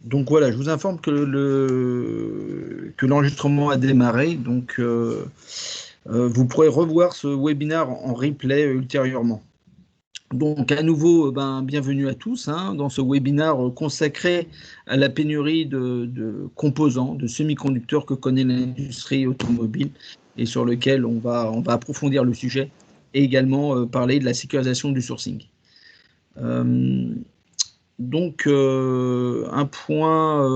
Donc voilà, je vous informe que l'enregistrement a démarré. Donc vous pourrez revoir ce webinaire en replay ultérieurement. Donc à nouveau, bienvenue à tous dans ce webinaire consacré à la pénurie de composants, de semi-conducteurs que connaît l'industrie automobile et sur lequel on va approfondir le sujet et également parler de la sécurisation du sourcing. Donc, un point,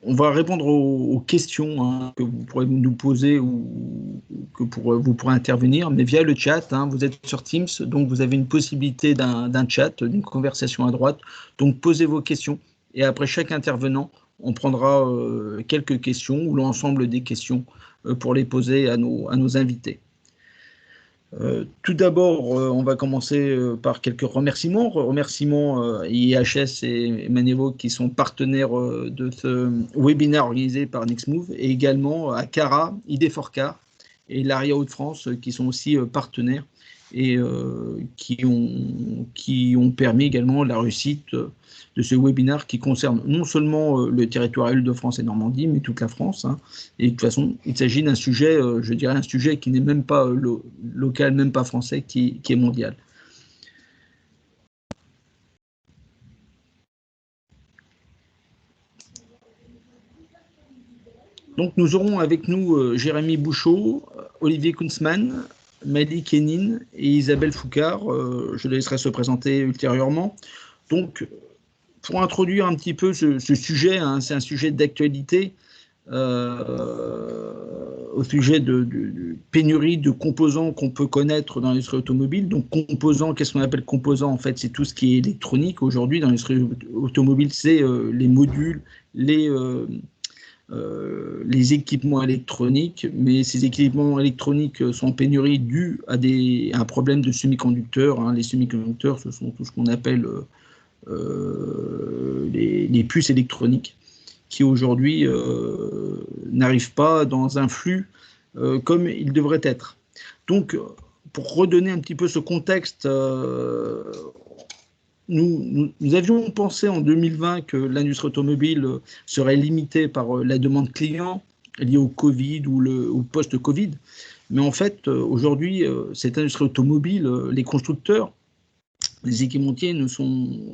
on va répondre aux questions que vous pourrez nous poser ou que vous pourrez intervenir, mais via le chat. Vous êtes sur Teams, donc vous avez une possibilité d'un chat, d'une conversation à droite. Donc, posez vos questions et après chaque intervenant, on prendra quelques questions ou l'ensemble des questions pour les poser à nos invités. Tout d'abord, on va commencer par quelques remerciements. Remerciements à IHS et Manevo qui sont partenaires de ce webinaire organisé par Nextmove et également à Cara, ID4Car et l'ARIA Hauts-de-France qui sont aussi partenaires et qui ont permis également la réussite de ce webinaire qui concerne non seulement le territoire Île-de-France et Normandie, mais toute la France. Et de toute façon, il s'agit d'un sujet, je dirais un sujet qui n'est même pas local, même pas français, qui est mondial. Donc nous aurons avec nous Jérémy Bouchot, Olivier Kunzmann, Mehdi Kenin et Isabelle Foucard. Je les laisserai se présenter ultérieurement. Donc, pour introduire un petit peu ce sujet, c'est un sujet d'actualité au sujet de pénurie de composants qu'on peut connaître dans l'industrie automobile. Donc, composants, qu'est-ce qu'on appelle composants? En fait, c'est tout ce qui est électronique aujourd'hui dans l'industrie automobile, c'est les modules, les équipements électroniques, mais ces équipements électroniques sont en pénurie dû à un problème de semi-conducteurs. Les semi-conducteurs, ce sont tout ce qu'on appelle les puces électroniques qui aujourd'hui n'arrivent pas dans un flux comme il devrait être. Donc, pour redonner un petit peu ce contexte, nous avions pensé en 2020 que l'industrie automobile serait limitée par la demande client liée au Covid ou au post-Covid. Mais en fait, aujourd'hui, cette industrie automobile, les constructeurs, les équipementiers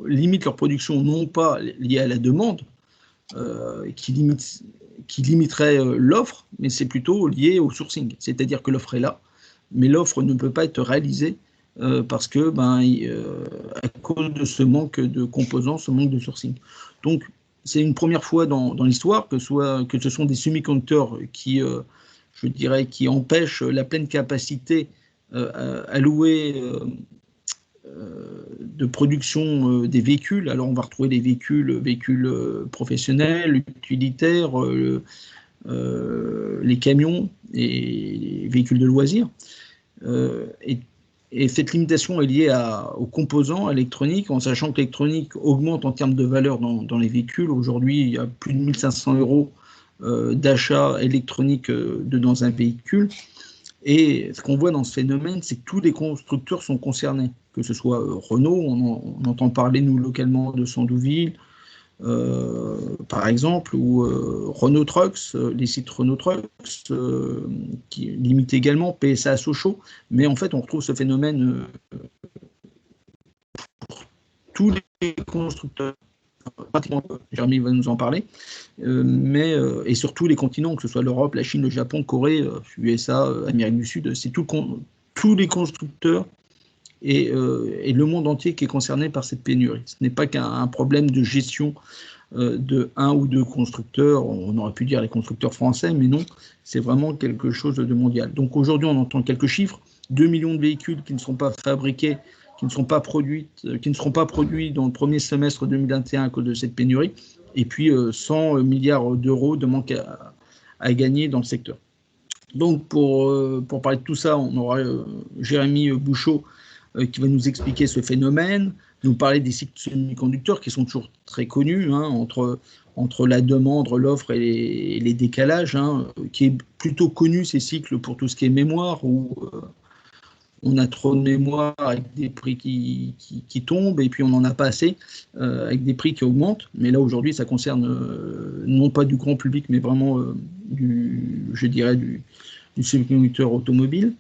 limitent leur production non pas liée à la demande, qui limiterait l'offre, mais c'est plutôt lié au sourcing. C'est-à-dire que l'offre est là, mais l'offre ne peut pas être réalisée parce que, à cause de ce manque de composants, ce manque de sourcing. Donc, c'est une première fois dans l'histoire que ce sont des semi-conducteurs qui, je dirais, qui empêchent la pleine capacité allouée de production des véhicules. Alors, on va retrouver des véhicules professionnels, utilitaires, les camions et les véhicules de loisirs. Et cette limitation est liée aux composants électroniques, en sachant que l'électronique augmente en termes de valeur dans les véhicules. Aujourd'hui, il y a plus de 1 500 € d'achat électronique dans un véhicule. Et ce qu'on voit dans ce phénomène, c'est que tous les constructeurs sont concernés, que ce soit Renault, on entend parler nous localement de Sandouville, par exemple, ou Renault Trucks, les sites Renault Trucks, qui limitent également, PSA à Sochaux, mais en fait on retrouve ce phénomène pour tous les constructeurs, pratiquement, Jérémy va nous en parler, et sur tous les continents, que ce soit l'Europe, la Chine, le Japon, Corée, USA, Amérique du Sud, c'est tous les constructeurs et le monde entier qui est concerné par cette pénurie. Ce n'est pas qu'un problème de gestion de un ou deux constructeurs, on aurait pu dire les constructeurs français, mais non, c'est vraiment quelque chose de mondial. Donc aujourd'hui, on entend quelques chiffres, 2 millions de véhicules qui ne sont pas fabriqués, qui ne seront pas produits dans le premier semestre 2021 à cause de cette pénurie, et puis 100 milliards d'euros de manque à gagner dans le secteur. Donc pour parler de tout ça, on aura Jérémy Bouchot qui va nous expliquer ce phénomène, nous parler des cycles semi-conducteurs qui sont toujours très connus, entre la demande, l'offre et les décalages, qui est plutôt connu ces cycles pour tout ce qui est mémoire, où on a trop de mémoire avec des prix qui tombent, et puis on n'en a pas assez avec des prix qui augmentent. Mais là, aujourd'hui, ça concerne non pas du grand public, mais vraiment je dirais, du semi-conducteur automobile.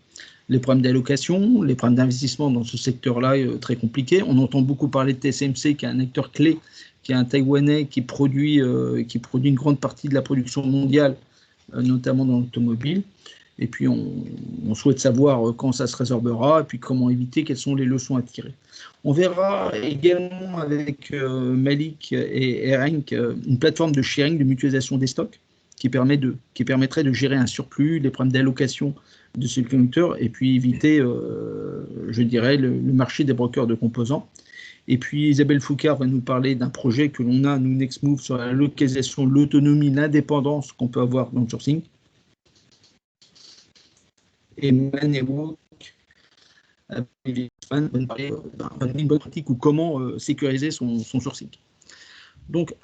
Les problèmes d'allocation, les problèmes d'investissement dans ce secteur-là, très compliqués. On entend beaucoup parler de TSMC, qui est un acteur clé, qui est un Taïwanais qui produit une grande partie de la production mondiale, notamment dans l'automobile. Et puis, on souhaite savoir quand ça se résorbera et puis comment éviter, quelles sont les leçons à tirer. On verra également avec Malik et Erenk une plateforme de sharing, de mutualisation des stocks qui permettrait de gérer un surplus, les problèmes d'allocation de ces conducteurs et puis éviter, je dirais, le marché des brokers de composants. Et puis Isabelle Foucard va nous parler d'un projet que l'on a, nous, NextMove, sur la localisation, l'autonomie, l'indépendance qu'on peut avoir dans le sourcing. Et Manewalk va nous parler d'une bonne pratique ou comment sécuriser son sourcing. Donc,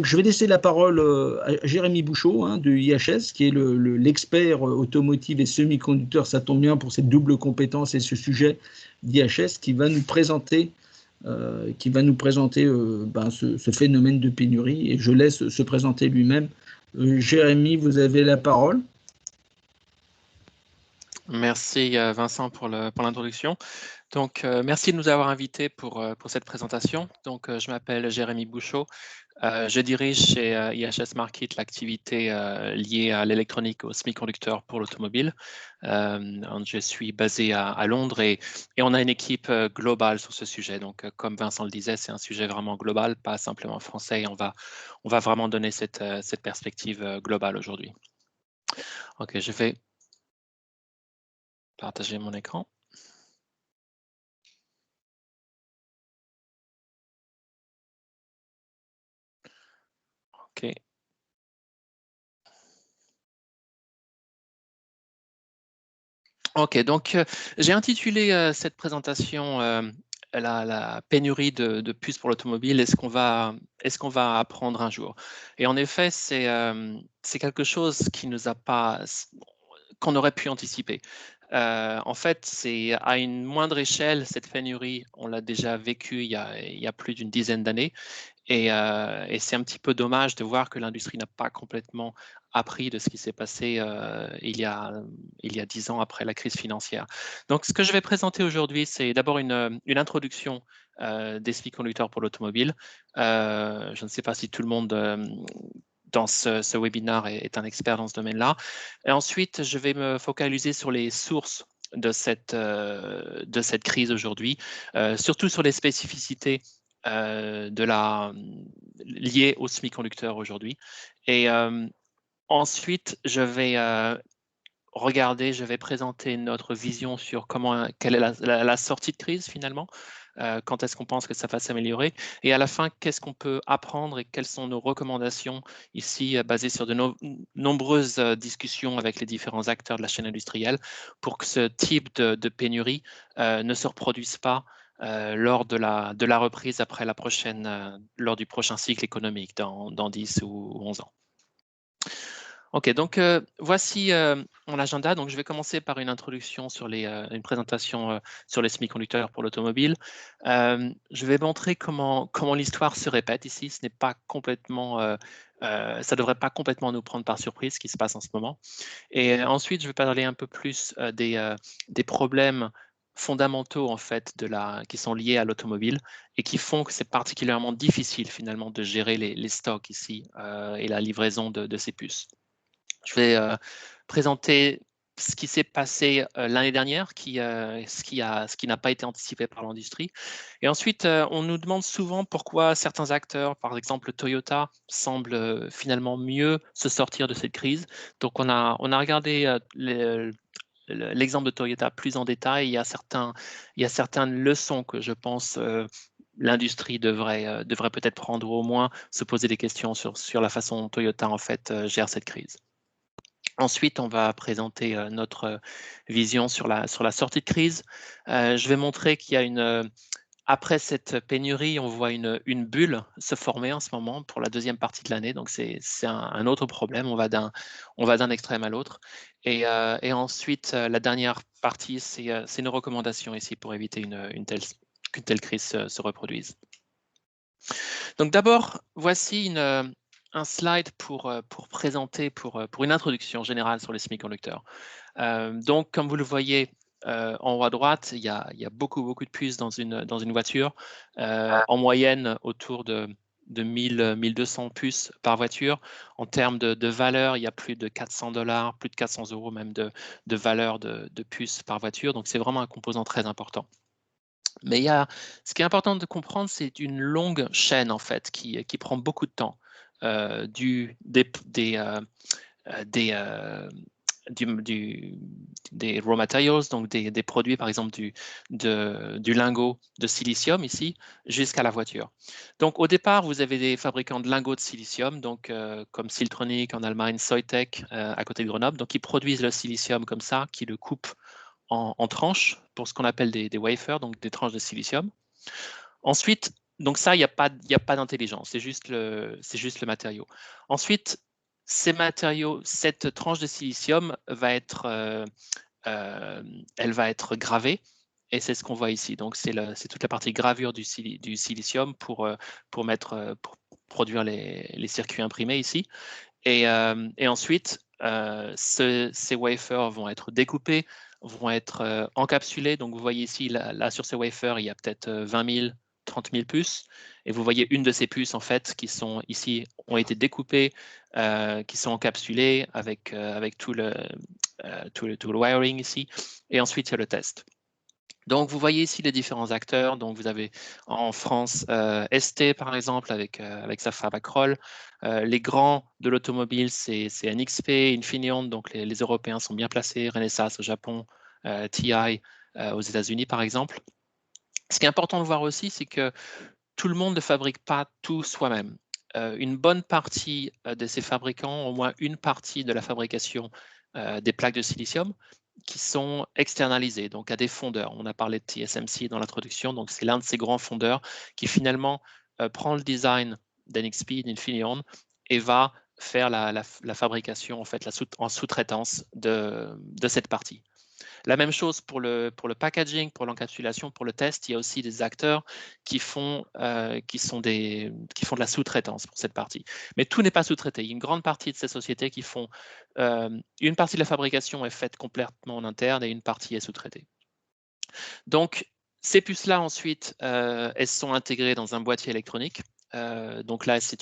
je vais laisser la parole à Jérémy Bouchot de IHS, qui est l'expert automotive et semi-conducteur. Ça tombe bien pour cette double compétence et ce sujet d'IHS qui va nous présenter, ce phénomène de pénurie. Et je laisse se présenter lui-même. Jérémy, vous avez la parole. Merci Vincent pour l'introduction. Donc, merci de nous avoir invités pour cette présentation. Donc, je m'appelle Jérémy Bouchot. Je dirige chez IHS Markit l'activité liée à l'électronique, aux semi-conducteurs pour l'automobile. Je suis basé à Londres et on a une équipe globale sur ce sujet. Donc, comme Vincent le disait, c'est un sujet vraiment global, pas simplement français. Et on va vraiment donner cette perspective globale aujourd'hui. OK, je vais partager mon écran. OK. OK, donc j'ai intitulé cette présentation la pénurie de puces pour l'automobile. Est-ce qu'on va apprendre un jour? Et en effet, c'est quelque chose qu'on aurait pu anticiper. En fait, c'est à une moindre échelle, cette pénurie, on l'a déjà vécu il y a plus d'une dizaine d'années. Et c'est un petit peu dommage de voir que l'industrie n'a pas complètement appris de ce qui s'est passé il y a 10 ans après la crise financière. Donc, ce que je vais présenter aujourd'hui, c'est d'abord une introduction des semi-conducteurs pour l'automobile. Je ne sais pas si tout le monde dans ce webinaire est un expert dans ce domaine-là. Et ensuite, je vais me focaliser sur les sources de cette crise aujourd'hui, surtout sur les spécificités liées aux semi-conducteurs aujourd'hui. Et ensuite, je vais présenter notre vision sur quelle est la sortie de crise finalement, quand est-ce qu'on pense que ça va s'améliorer, et à la fin, qu'est-ce qu'on peut apprendre et quelles sont nos recommandations ici, basées sur de nombreuses discussions avec les différents acteurs de la chaîne industrielle pour que ce type de pénurie ne se reproduise pas lors de la reprise après lors du prochain cycle économique dans 10 ou 11 ans. OK, donc voici mon agenda. Donc, je vais commencer par une introduction sur une présentation sur les semi-conducteurs pour l'automobile. Je vais montrer comment l'histoire se répète ici. Ce n'est pas complètement, ça ne devrait pas complètement nous prendre par surprise ce qui se passe en ce moment. Et ensuite, je vais parler un peu plus des problèmes fondamentaux en fait qui sont liés à l'automobile et qui font que c'est particulièrement difficile finalement de gérer les stocks ici et la livraison de ces puces. Je vais présenter ce qui s'est passé l'année dernière, ce qui n'a pas été anticipé par l'industrie. Et ensuite, on nous demande souvent pourquoi certains acteurs, par exemple Toyota, semblent finalement mieux se sortir de cette crise. Donc, on a regardé l'exemple de Toyota plus en détail. Il y a certaines leçons que je pense l'industrie devrait peut-être prendre, ou au moins se poser des questions sur la façon dont Toyota en fait gère cette crise. Ensuite, on va présenter notre vision sur la sortie de crise. Je vais montrer qu'il y a après cette pénurie, on voit une bulle se former en ce moment pour la deuxième partie de l'année. Donc, c'est un autre problème. On va d'un extrême à l'autre. Et ensuite, la dernière partie, c'est nos recommandations ici pour éviter qu'une telle crise se reproduise. Donc, d'abord, voici un slide pour présenter, pour une introduction générale sur les semi-conducteurs. Donc, comme vous le voyez, en haut à droite, il y a beaucoup de puces dans une voiture, en moyenne autour de 1200 puces par voiture. En termes de valeur, il y a plus de 400 $, plus de 400 € même de valeur de puces par voiture. Donc, c'est vraiment un composant très important. Mais ce qui est important de comprendre, c'est une longue chaîne en fait qui prend beaucoup de temps. Des raw materials, donc des produits par exemple du lingot de silicium ici, jusqu'à la voiture. Donc au départ, vous avez des fabricants de lingots de silicium, donc comme Siltronic en Allemagne, Soitec à côté de Grenoble, donc ils produisent le silicium comme ça, qui le coupent en tranches pour ce qu'on appelle des wafers, donc des tranches de silicium. Ensuite, donc ça, il n'y a pas d'intelligence, c'est juste le matériau. Ensuite, ces matériaux, cette tranche de silicium va être, elle va être gravée, et c'est ce qu'on voit ici. Donc c'est toute la partie gravure du silicium pour produire les circuits imprimés ici. Et ensuite, ces wafers vont être découpés, vont être encapsulés. Donc vous voyez ici, là sur ces wafers, il y a peut-être 20 000, 30 000 puces. Et vous voyez une de ces puces, en fait, qui sont ici, ont été découpées, qui sont encapsulées avec tout le wiring ici. Et ensuite, il y a le test. Donc, vous voyez ici les différents acteurs. Donc, vous avez en France ST, par exemple, avec sa fab Acrol. Les grands de l'automobile, c'est NXP, Infineon. Donc, les Européens sont bien placés. Renesas au Japon, TI aux États-Unis, par exemple. Ce qui est important de voir aussi, c'est que tout le monde ne fabrique pas tout soi-même. Une bonne partie de ces fabricants, au moins une partie de la fabrication des plaques de silicium, qui sont externalisées, donc à des fondeurs. On a parlé de TSMC dans l'introduction, donc c'est l'un de ces grands fondeurs qui finalement prend le design d'NXP, d'Infineon, et va faire la fabrication en fait, en sous-traitance de cette partie. La même chose pour le packaging, pour l'encapsulation, pour le test. Il y a aussi des acteurs qui font de la sous-traitance pour cette partie. Mais tout n'est pas sous-traité. Il y a une grande partie de ces sociétés qui font une partie de la fabrication est faite complètement en interne et une partie est sous-traitée. Donc, ces puces-là, ensuite, elles sont intégrées dans un boîtier électronique. Donc là, c'est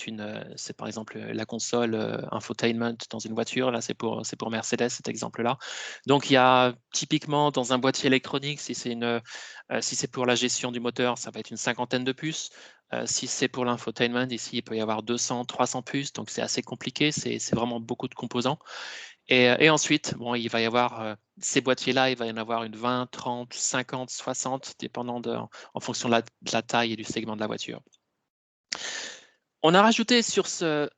par exemple la console infotainment dans une voiture. Là, c'est pour Mercedes, cet exemple-là. Donc, il y a typiquement dans un boîtier électronique, si c'est pour la gestion du moteur, ça va être une cinquantaine de puces. Si c'est pour l'infotainment, ici, il peut y avoir 200, 300 puces. Donc, c'est assez compliqué. C'est vraiment beaucoup de composants. Et ensuite, bon, il va y avoir ces boîtiers-là, il va y en avoir une 20, 30, 50, 60, dépendant en fonction de la taille et du segment de la voiture. On a rajouté sur cette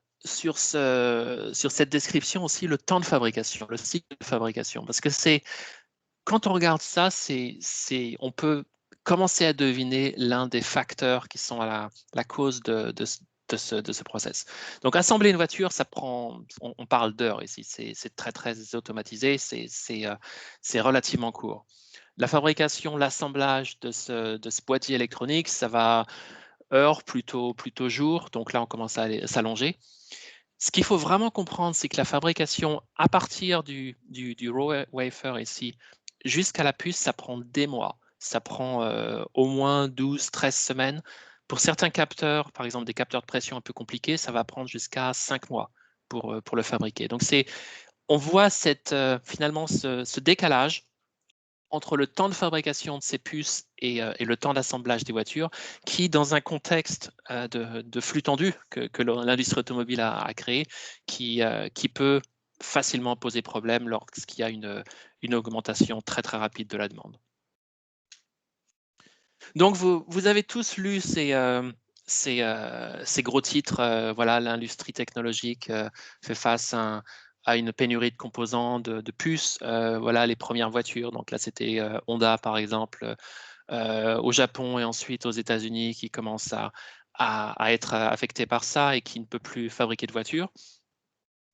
description aussi le temps de fabrication, le cycle de fabrication, parce que quand on regarde ça, on peut commencer à deviner l'un des facteurs qui sont à la cause de ce process. Donc, assembler une voiture, ça prend, on parle d'heures ici, c'est très, très automatisé, c'est relativement court. La fabrication, l'assemblage de ce boîtier électronique, ça va heures plutôt jours, donc là, on commence à s'allonger. Ce qu'il faut vraiment comprendre, c'est que la fabrication à partir du raw wafer ici jusqu'à la puce, ça prend des mois. Ça prend au moins 12, 13 semaines. Pour certains capteurs, par exemple des capteurs de pression un peu compliqués, ça va prendre jusqu'à 5 mois pour le fabriquer. Donc, on voit finalement ce décalage entre le temps de fabrication de ces puces et le temps d'assemblage des voitures, qui, dans un contexte de flux tendu que l'industrie automobile a créé, qui peut facilement poser problème lorsqu'il y a une augmentation très très rapide de la demande. Donc vous avez tous lu ces gros titres. Voilà, l'industrie technologique fait face à une pénurie de composants, de puces. Voilà les premières voitures. Donc là, c'était Honda, par exemple, au Japon et ensuite aux États-Unis qui commence à être affecté par ça et qui ne peut plus fabriquer de voitures.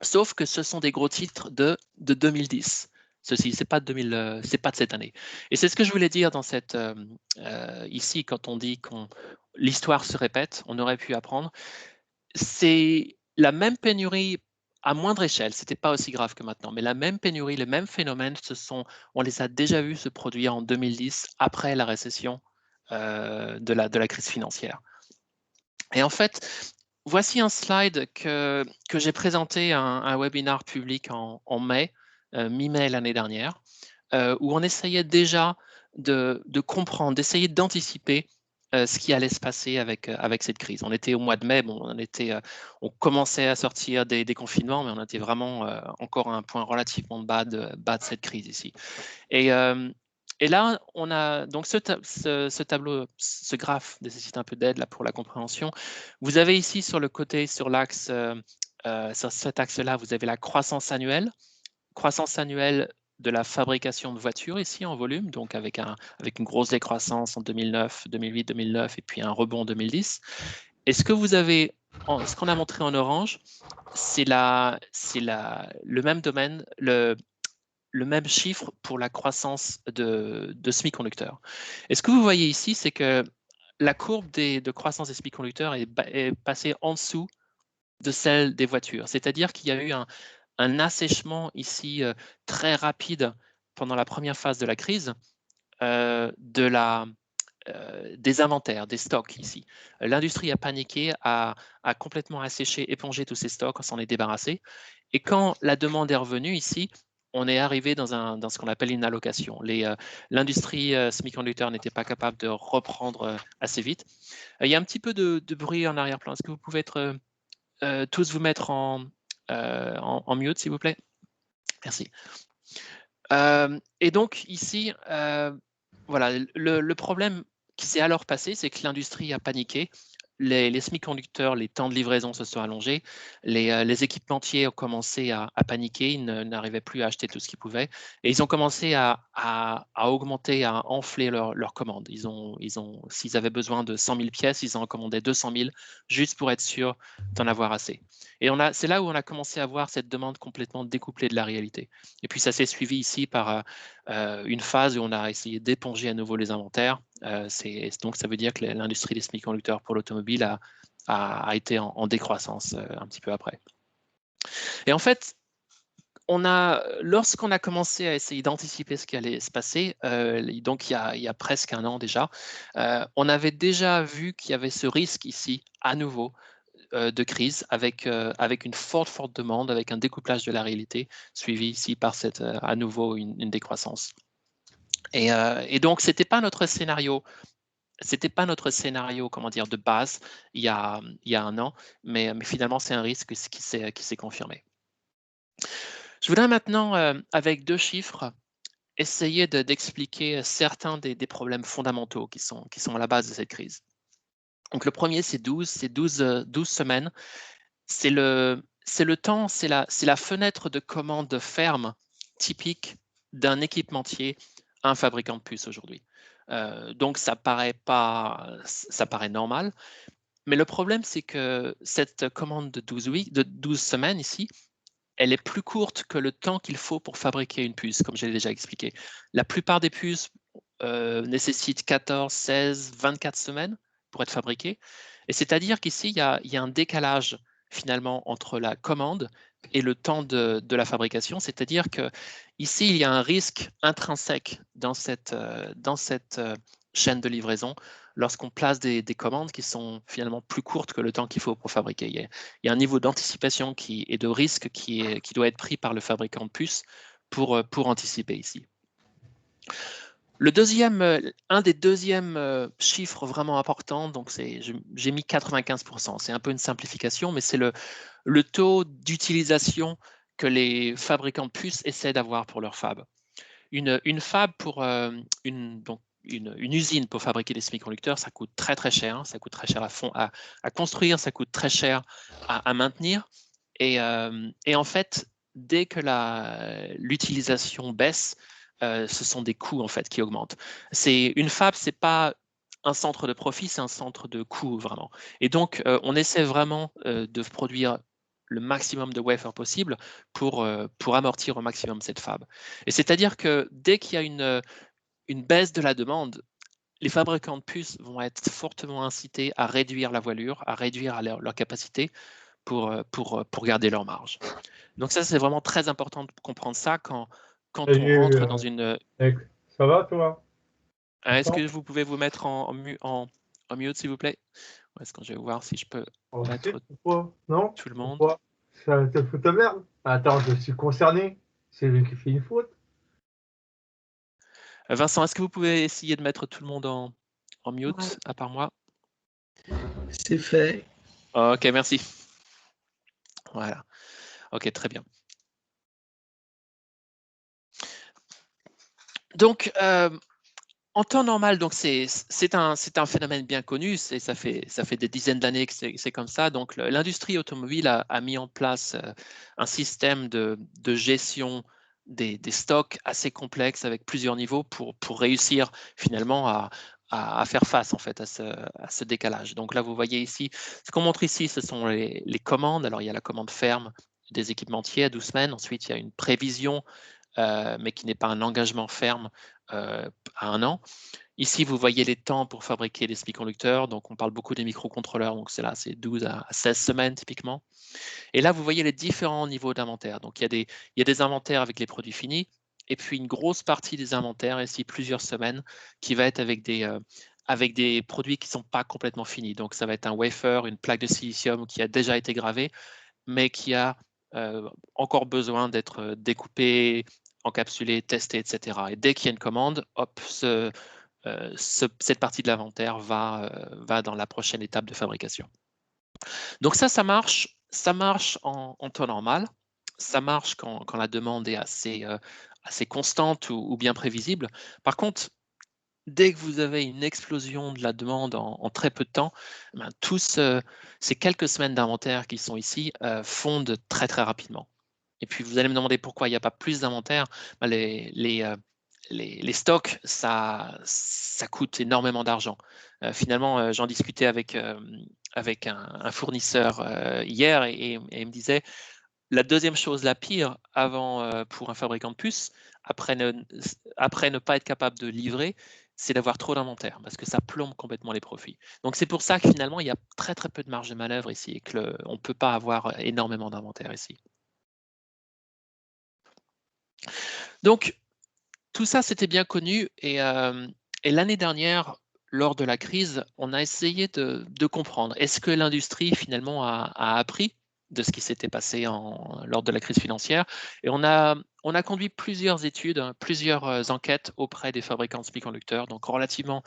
Sauf que ce sont des gros titres de 2010. Ceci, c'est pas de cette année. Et c'est ce que je voulais dire dans ici, quand on dit que l'histoire se répète, on aurait pu apprendre. C'est la même pénurie à moindre échelle, c'était pas aussi grave que maintenant, mais la même pénurie, les mêmes phénomènes, on les a déjà vus se produire en 2010, après la récession de la crise financière. Et en fait, voici un slide que j'ai présenté à un webinar public en mai, mi-mai l'année dernière, où on essayait déjà de comprendre, d'essayer d'anticiper ce qui allait se passer avec cette crise. On était au mois de mai, bon, on commençait à sortir des confinements, mais on était vraiment encore à un point relativement bas de cette crise ici. Et là, on a donc ce tableau, ce graphe nécessite un peu d'aide là pour la compréhension. Vous avez ici sur le côté, sur l'axe, sur cet axe-là, vous avez la croissance annuelle de la fabrication de voitures ici en volume, donc avec une grosse décroissance en 2009, 2008, 2009 et puis un rebond en 2010. Et ce qu'on a montré en orange, c'est le même domaine, le même chiffre pour la croissance de semi-conducteurs. Et ce que vous voyez ici, c'est que la courbe de croissance des semi-conducteurs est passée en dessous de celle des voitures. C'est-à-dire qu'il y a eu un assèchement ici très rapide pendant la première phase de la crise des inventaires, des stocks ici. L'industrie a paniqué, a complètement asséché, épongé tous ces stocks, on s'en est débarrassé. Et quand la demande est revenue ici, on est arrivé dans ce qu'on appelle une allocation. L'industrie semi-conducteur n'était pas capable de reprendre assez vite. Il y a un petit peu de bruit en arrière-plan. Est-ce que vous pouvez tous vous mettre en mute, s'il vous plaît? Merci. Et donc ici, voilà, le problème qui s'est alors passé, c'est que l'industrie a paniqué. Les semi-conducteurs, les temps de livraison se sont allongés, les équipementiers ont commencé à paniquer, ils n'arrivaient plus à acheter tout ce qu'ils pouvaient, et ils ont commencé à augmenter, à enfler leurs commandes. S'ils avaient besoin de 100 000 pièces, ils en commandaient 200 000, juste pour être sûr d'en avoir assez. Et c'est là où on a commencé à voir cette demande complètement découplée de la réalité. Et puis ça s'est suivi ici par une phase où on a essayé d'éponger à nouveau les inventaires. Donc ça veut dire que l'industrie des semi-conducteurs pour l'automobile a été en décroissance un petit peu après. Et en fait, lorsqu'on a commencé à essayer d'anticiper ce qui allait se passer, donc il y a presque un an déjà, on avait déjà vu qu'il y avait ce risque ici, à nouveau, de crise avec une forte demande, avec un découplage de la réalité, suivi ici par à nouveau une décroissance. Et donc, c'était pas notre scénario. C'était pas notre scénario, comment dire, de base il y a un an, mais finalement, c'est un risque qui s'est confirmé. Je voudrais maintenant, avec deux chiffres, essayer d'expliquer certains des problèmes fondamentaux qui sont à la base de cette crise. Donc, le premier, c'est 12 semaines. C'est le temps, c'est la fenêtre de commande ferme typique d'un équipementier à un fabricant de puces aujourd'hui. Donc ça paraît normal, mais le problème c'est que cette commande de 12 semaines ici, elle est plus courte que le temps qu'il faut pour fabriquer une puce, comme j'ai déjà expliqué. La plupart des puces nécessitent 14, 16, 24 semaines pour être fabriquées. Et c'est-à-dire qu'ici, il y a un décalage finalement entre la commande et le temps de la fabrication. C'est-à-dire qu'ici, il y a un risque intrinsèque dans cette chaîne de livraison lorsqu'on place des commandes qui sont finalement plus courtes que le temps qu'il faut pour fabriquer. Il y a un niveau d'anticipation et de risque qui doit être pris par le fabricant de puces pour anticiper ici. Un des deuxièmes chiffres vraiment importants, donc j'ai mis 95%, c'est un peu une simplification, mais c'est le taux d'utilisation que les fabricants de puces essaient d'avoir pour leur fab. Une fab pour une usine pour fabriquer des semi-conducteurs, ça coûte très cher, hein, ça coûte très cher à construire, ça coûte très cher à maintenir, et en fait, dès que l'utilisation baisse, ce sont des coûts en fait qui augmentent. Une fab, c'est pas un centre de profit, c'est un centre de coûts vraiment. Et donc, on essaie vraiment de produire le maximum de wafers possible pour amortir au maximum cette fab. Et c'est-à-dire que dès qu'il y a une baisse de la demande, les fabricants de puces vont être fortement incités à réduire la voilure, à réduire leur capacité pour garder leur marge. Donc ça, c'est vraiment très important de comprendre ça quand on rentre dans une... Ça va, toi? Est-ce que vous pouvez vous mettre en mute, s'il vous plaît? Est-ce que je vais voir si je peux mettre Non? tout le monde? Pourquoi? Ça te fout ta merde? Attends, je suis concerné. C'est lui qui fait une faute. Vincent, est-ce que vous pouvez essayer de mettre tout le monde en mute, à part moi? C'est fait. Ok, merci. Voilà. Ok, très bien. Donc, en temps normal, donc c'est un phénomène bien connu, ça fait des dizaines d'années que c'est comme ça. Donc l'industrie automobile a mis en place un système de gestion des stocks assez complexe avec plusieurs niveaux pour réussir finalement à faire face en fait à ce décalage. Donc là, vous voyez ici, ce qu'on montre ici, ce sont les commandes. Alors il y a la commande ferme des équipementiers à 12 semaines. Ensuite, il y a une prévision, mais qui n'est pas un engagement ferme à 1 an. Ici, vous voyez les temps pour fabriquer les semi-conducteurs. Donc, on parle beaucoup des microcontrôleurs. Donc, c'est 12 à 16 semaines typiquement. Et là, vous voyez les différents niveaux d'inventaire. Donc, il y a des inventaires avec les produits finis. Et puis, une grosse partie des inventaires, ici plusieurs semaines, qui va être avec des produits qui ne sont pas complètement finis. Donc, ça va être un wafer, une plaque de silicium qui a déjà été gravée, mais qui a encore besoin d'être découpé, encapsulé, testé, etc. Et dès qu'il y a une commande, hop, cette partie de l'inventaire va dans la prochaine étape de fabrication. Donc ça marche en temps normal. Ça marche quand la demande est assez constante ou bien prévisible. Par contre, dès que vous avez une explosion de la demande en très peu de temps, tous ces quelques semaines d'inventaire qui sont ici fondent très très rapidement. Et puis vous allez me demander pourquoi il n'y a pas plus d'inventaire. Les stocks, ça coûte énormément d'argent. Finalement, j'en discutais avec un fournisseur hier et il me disait la deuxième chose la pire pour un fabricant de puces, après ne pas être capable de livrer, c'est d'avoir trop d'inventaire parce que ça plombe complètement les profits. Donc c'est pour ça que finalement, il y a très très peu de marge de manœuvre ici et qu'on ne peut pas avoir énormément d'inventaire ici. Donc tout ça, c'était bien connu et l'année dernière, lors de la crise, on a essayé de comprendre. Est-ce que l'industrie finalement a appris de ce qui s'était passé lors de la crise financière? Et on a conduit plusieurs études, plusieurs enquêtes auprès des fabricants de semi-conducteurs, donc relativement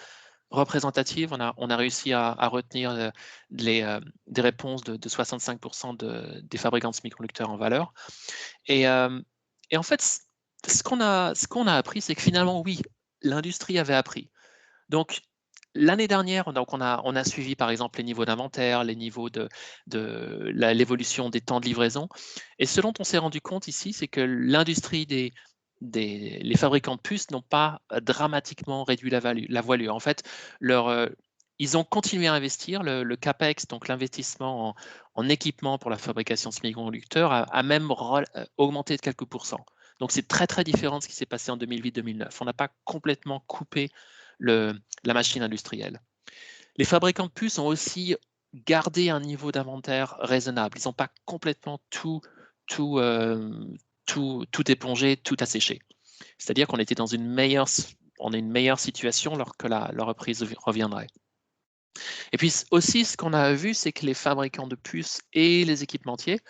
représentatives. On a réussi à retenir des réponses de 65% des fabricants de semi-conducteurs en valeur. Et en fait, ce qu'on a appris, c'est que finalement, oui, l'industrie avait appris. Donc, l'année dernière, on a suivi par exemple les niveaux d'inventaire, les niveaux l'évolution des temps de livraison. Et ce dont on s'est rendu compte ici, c'est que l'industrie les fabricants de puces n'ont pas dramatiquement réduit la voilure. En fait, ils ont continué à investir. Le CAPEX, donc l'investissement en équipement pour la fabrication de semi-conducteurs, a même augmenté de quelques pourcents. Donc, c'est très, très différent de ce qui s'est passé en 2008-2009. On n'a pas complètement coupé la machine industrielle. Les fabricants de puces ont aussi gardé un niveau d'inventaire raisonnable. Ils n'ont pas complètement tout épongé, tout asséché. C'est-à-dire qu'on était dans une meilleure situation lorsque la reprise reviendrait. Et puis aussi, ce qu'on a vu, c'est que les fabricants de puces et les équipementiers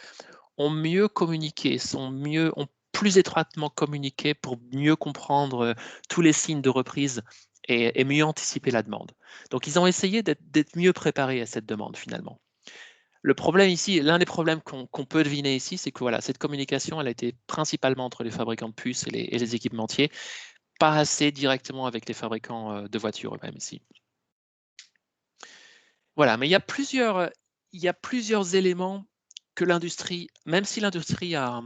ont mieux communiqué, ont plus étroitement communiqué pour mieux comprendre tous les signes de reprise et mieux anticiper la demande. Donc, ils ont essayé d'être mieux préparés à cette demande finalement. Le problème ici, l'un des problèmes qu'on peut deviner ici, c'est que voilà, cette communication, elle a été principalement entre les fabricants de puces et les équipementiers, pas assez directement avec les fabricants de voitures eux-mêmes ici. Voilà, mais il y a plusieurs éléments que l'industrie, même si l'industrie a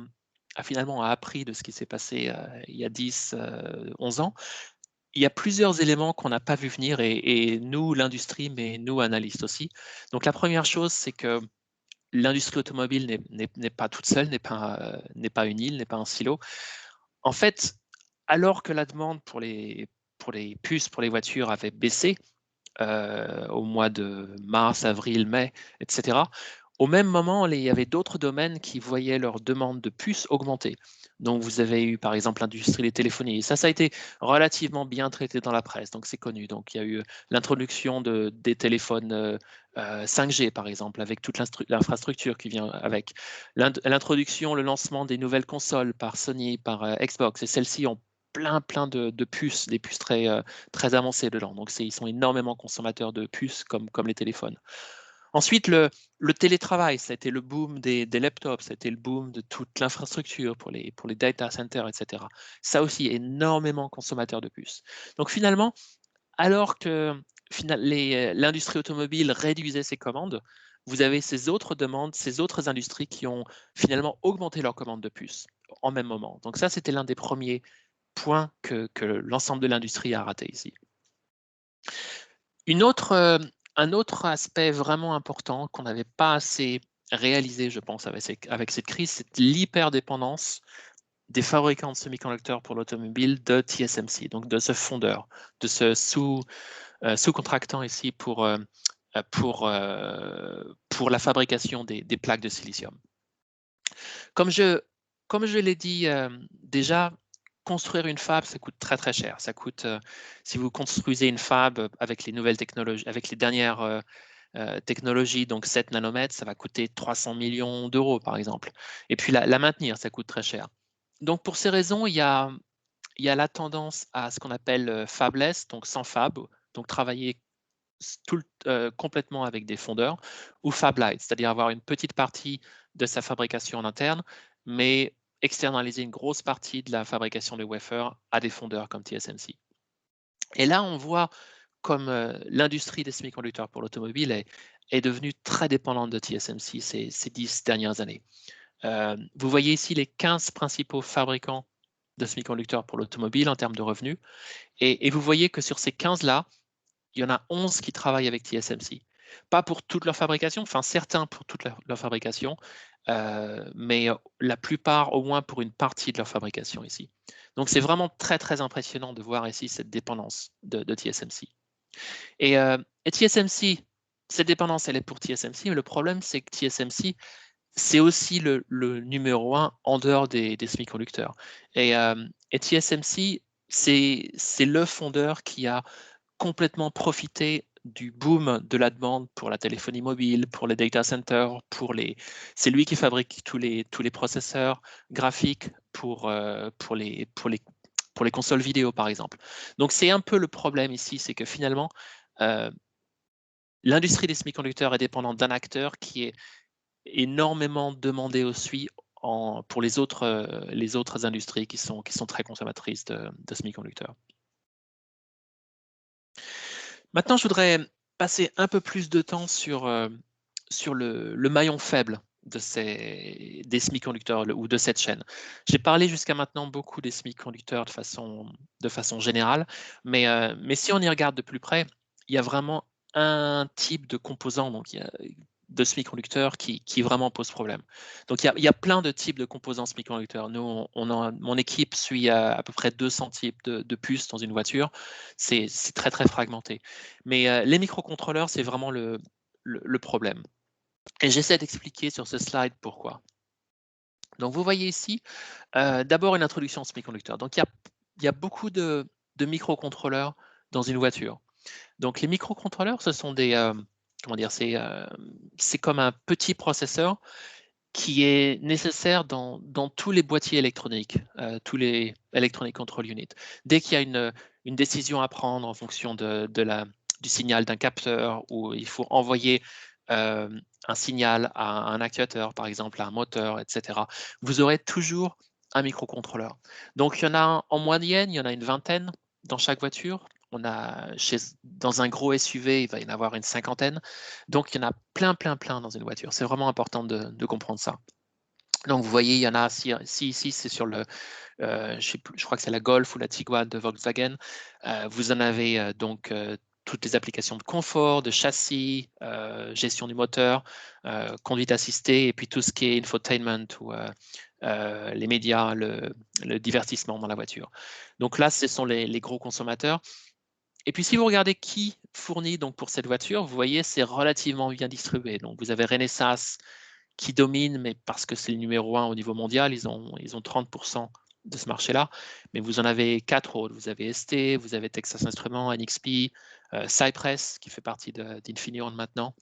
finalement appris de ce qui s'est passé il y a 10, 11 ans, il y a plusieurs éléments qu'on n'a pas vu venir et nous, l'industrie, mais nous, analystes aussi. Donc la première chose, c'est que l'industrie automobile n'est pas toute seule, n'est pas une île, n'est pas un silo. En fait, alors que la demande pour les puces, pour les voitures avait baissé au mois de mars, avril, mai, etc., au même moment, il y avait d'autres domaines qui voyaient leur demande de puces augmenter. Donc, vous avez eu, par exemple, l'industrie des téléphonies. Ça a été relativement bien traité dans la presse, donc c'est connu. Donc, il y a eu l'introduction des téléphones 5G, par exemple, avec toute l'infrastructure qui vient avec. L'introduction, le lancement des nouvelles consoles par Sony, par Xbox, et celles-ci ont plein de puces, des puces très avancées dedans. Donc, ils sont énormément consommateurs de puces comme les téléphones. Ensuite, le télétravail, ça a été le boom des laptops, ça a été le boom de toute l'infrastructure pour les data centers, etc. Ça aussi, énormément consommateur de puces. Donc finalement, alors que l'industrie automobile réduisait ses commandes, vous avez ces autres demandes, ces autres industries qui ont finalement augmenté leurs commandes de puces en même moment. Donc ça, c'était l'un des premiers points que l'ensemble de l'industrie a raté ici. Un autre aspect vraiment important qu'on n'avait pas assez réalisé, je pense, avec cette crise, c'est l'hyperdépendance des fabricants de semi-conducteurs pour l'automobile de TSMC, donc de ce fondeur, de ce sous-contractant ici pour la fabrication des plaques de silicium. Comme je l'ai dit déjà, construire une fab, ça coûte très cher. Ça coûte, si vous construisez une fab avec les nouvelles technologies, avec les dernières technologies, donc 7 nanomètres, ça va coûter 300 millions d'euros, par exemple. Et puis la maintenir, ça coûte très cher. Donc pour ces raisons, il y a la tendance à ce qu'on appelle fabless, donc sans fab, donc travailler complètement avec des fondeurs, ou fablight, c'est-à-dire avoir une petite partie de sa fabrication en interne, mais externaliser une grosse partie de la fabrication des wafers à des fondeurs comme TSMC. Et là, on voit comme l'industrie des semi-conducteurs pour l'automobile est devenue très dépendante de TSMC ces 10 dernières années. Vous voyez ici les 15 principaux fabricants de semi-conducteurs pour l'automobile en termes de revenus. Et vous voyez que sur ces 15-là, il y en a 11 qui travaillent avec TSMC. Pas pour toute leur fabrication, enfin certains pour toute leur fabrication, mais la plupart au moins pour une partie de leur fabrication ici. Donc c'est vraiment très impressionnant de voir ici cette dépendance de TSMC. Et TSMC, cette dépendance, elle est pour TSMC, mais le problème c'est que TSMC, c'est aussi le numéro 1 en dehors des semi-conducteurs. Et TSMC, c'est le fondeur qui a complètement profité du boom de la demande pour la téléphonie mobile, pour les data centers, c'est lui qui fabrique tous les processeurs graphiques pour les consoles vidéo, par exemple. Donc c'est un peu le problème ici, c'est que finalement, l'industrie des semi-conducteurs est dépendante d'un acteur qui est énormément demandé aussi pour les autres industries qui sont très consommatrices de semi-conducteurs. Maintenant, je voudrais passer un peu plus de temps sur le maillon faible des semi-conducteurs ou de cette chaîne. J'ai parlé jusqu'à maintenant beaucoup des semi-conducteurs de façon générale, mais si on y regarde de plus près, il y a vraiment un type de composant, donc de semi-conducteurs qui vraiment pose problème. Donc il y a plein de types de composants semi-conducteurs. Nous, mon équipe suit à peu près 200 types de puces dans une voiture. C'est très fragmenté. Mais les microcontrôleurs, c'est vraiment le problème. Et j'essaie d'expliquer sur ce slide pourquoi. Donc vous voyez ici, d'abord une introduction au semi-conducteur. Donc il y a beaucoup de microcontrôleurs dans une voiture. Donc les microcontrôleurs, ce sont c'est comme un petit processeur qui est nécessaire dans tous les boîtiers électroniques, tous les Electronic Control Units. Dès qu'il y a une décision à prendre en fonction du signal d'un capteur, où il faut envoyer un signal à un actuateur, par exemple à un moteur, etc., vous aurez toujours un microcontrôleur. Donc il y en a en moyenne, il y en a une vingtaine dans chaque voiture. Dans un gros SUV, il va y en avoir une cinquantaine. Donc, il y en a plein dans une voiture. C'est vraiment important de comprendre ça. Donc vous voyez, il y en a ici c'est sur le, je crois que c'est la Golf ou la Tiguan de Volkswagen. Vous en avez donc toutes les applications de confort, de châssis, gestion du moteur, conduite assistée, et puis tout ce qui est infotainment ou les médias, le divertissement dans la voiture. Donc là, ce sont les gros consommateurs. Et puis si vous regardez qui fournit donc pour cette voiture, vous voyez, c'est relativement bien distribué. Donc vous avez Renesas qui domine, mais parce que c'est le numéro 1 au niveau mondial, ils ont 30% de ce marché-là, mais vous en avez 4 autres. Vous avez ST, vous avez Texas Instruments, NXP, Cypress, qui fait partie d'Infineon maintenant.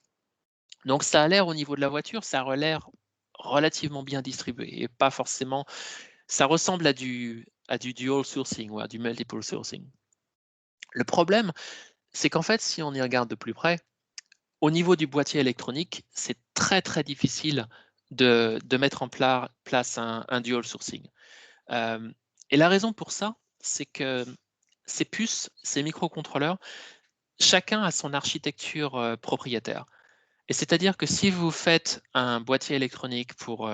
Donc ça a l'air, au niveau de la voiture, ça a l'air relativement bien distribué, et pas forcément, ça ressemble à du dual sourcing ou à du multiple sourcing. Le problème, c'est qu'en fait, si on y regarde de plus près, au niveau du boîtier électronique, c'est très très difficile de mettre en place un dual sourcing. Et la raison pour ça, c'est que ces puces, ces microcontrôleurs, chacun a son architecture propriétaire. Et c'est-à-dire que si vous faites un boîtier électronique pour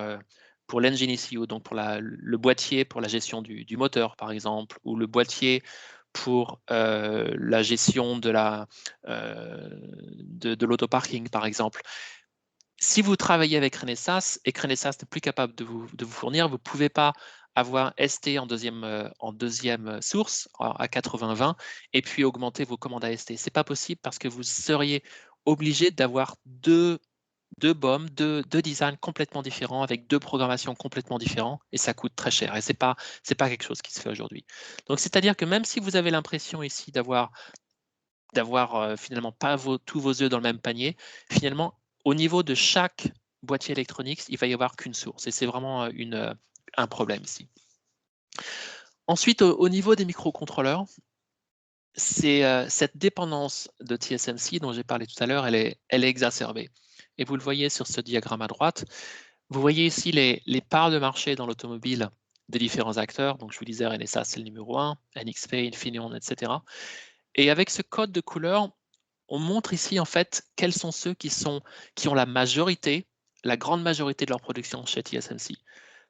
l'engine ECU, donc pour le boîtier pour la gestion du moteur, par exemple, ou le boîtier pour la gestion de l'autoparking, par exemple, si vous travaillez avec Renesas et que Renesas n'est plus capable de vous fournir, vous ne pouvez pas avoir ST en deuxième source à 80-20 et puis augmenter vos commandes à ST. Ce n'est pas possible parce que vous seriez obligé d'avoir deux BOM, deux designs complètement différents avec deux programmations complètement différentes et ça coûte très cher et c'est pas quelque chose qui se fait aujourd'hui. Donc c'est-à-dire que même si vous avez l'impression ici d'avoir finalement pas tous vos œufs dans le même panier, finalement au niveau de chaque boîtier électronique, il va y avoir qu'une source et c'est vraiment un problème ici. Ensuite, au niveau des microcontrôleurs, cette dépendance de TSMC dont j'ai parlé tout à l'heure, elle est exacerbée. Et vous le voyez sur ce diagramme à droite. Vous voyez ici les parts de marché dans l'automobile des différents acteurs. Donc je vous disais, Renesas, c'est le numéro 1, NXP, Infineon, etc. Et avec ce code de couleur, on montre ici en fait quels sont ceux qui ont la grande majorité de leur production chez TSMC.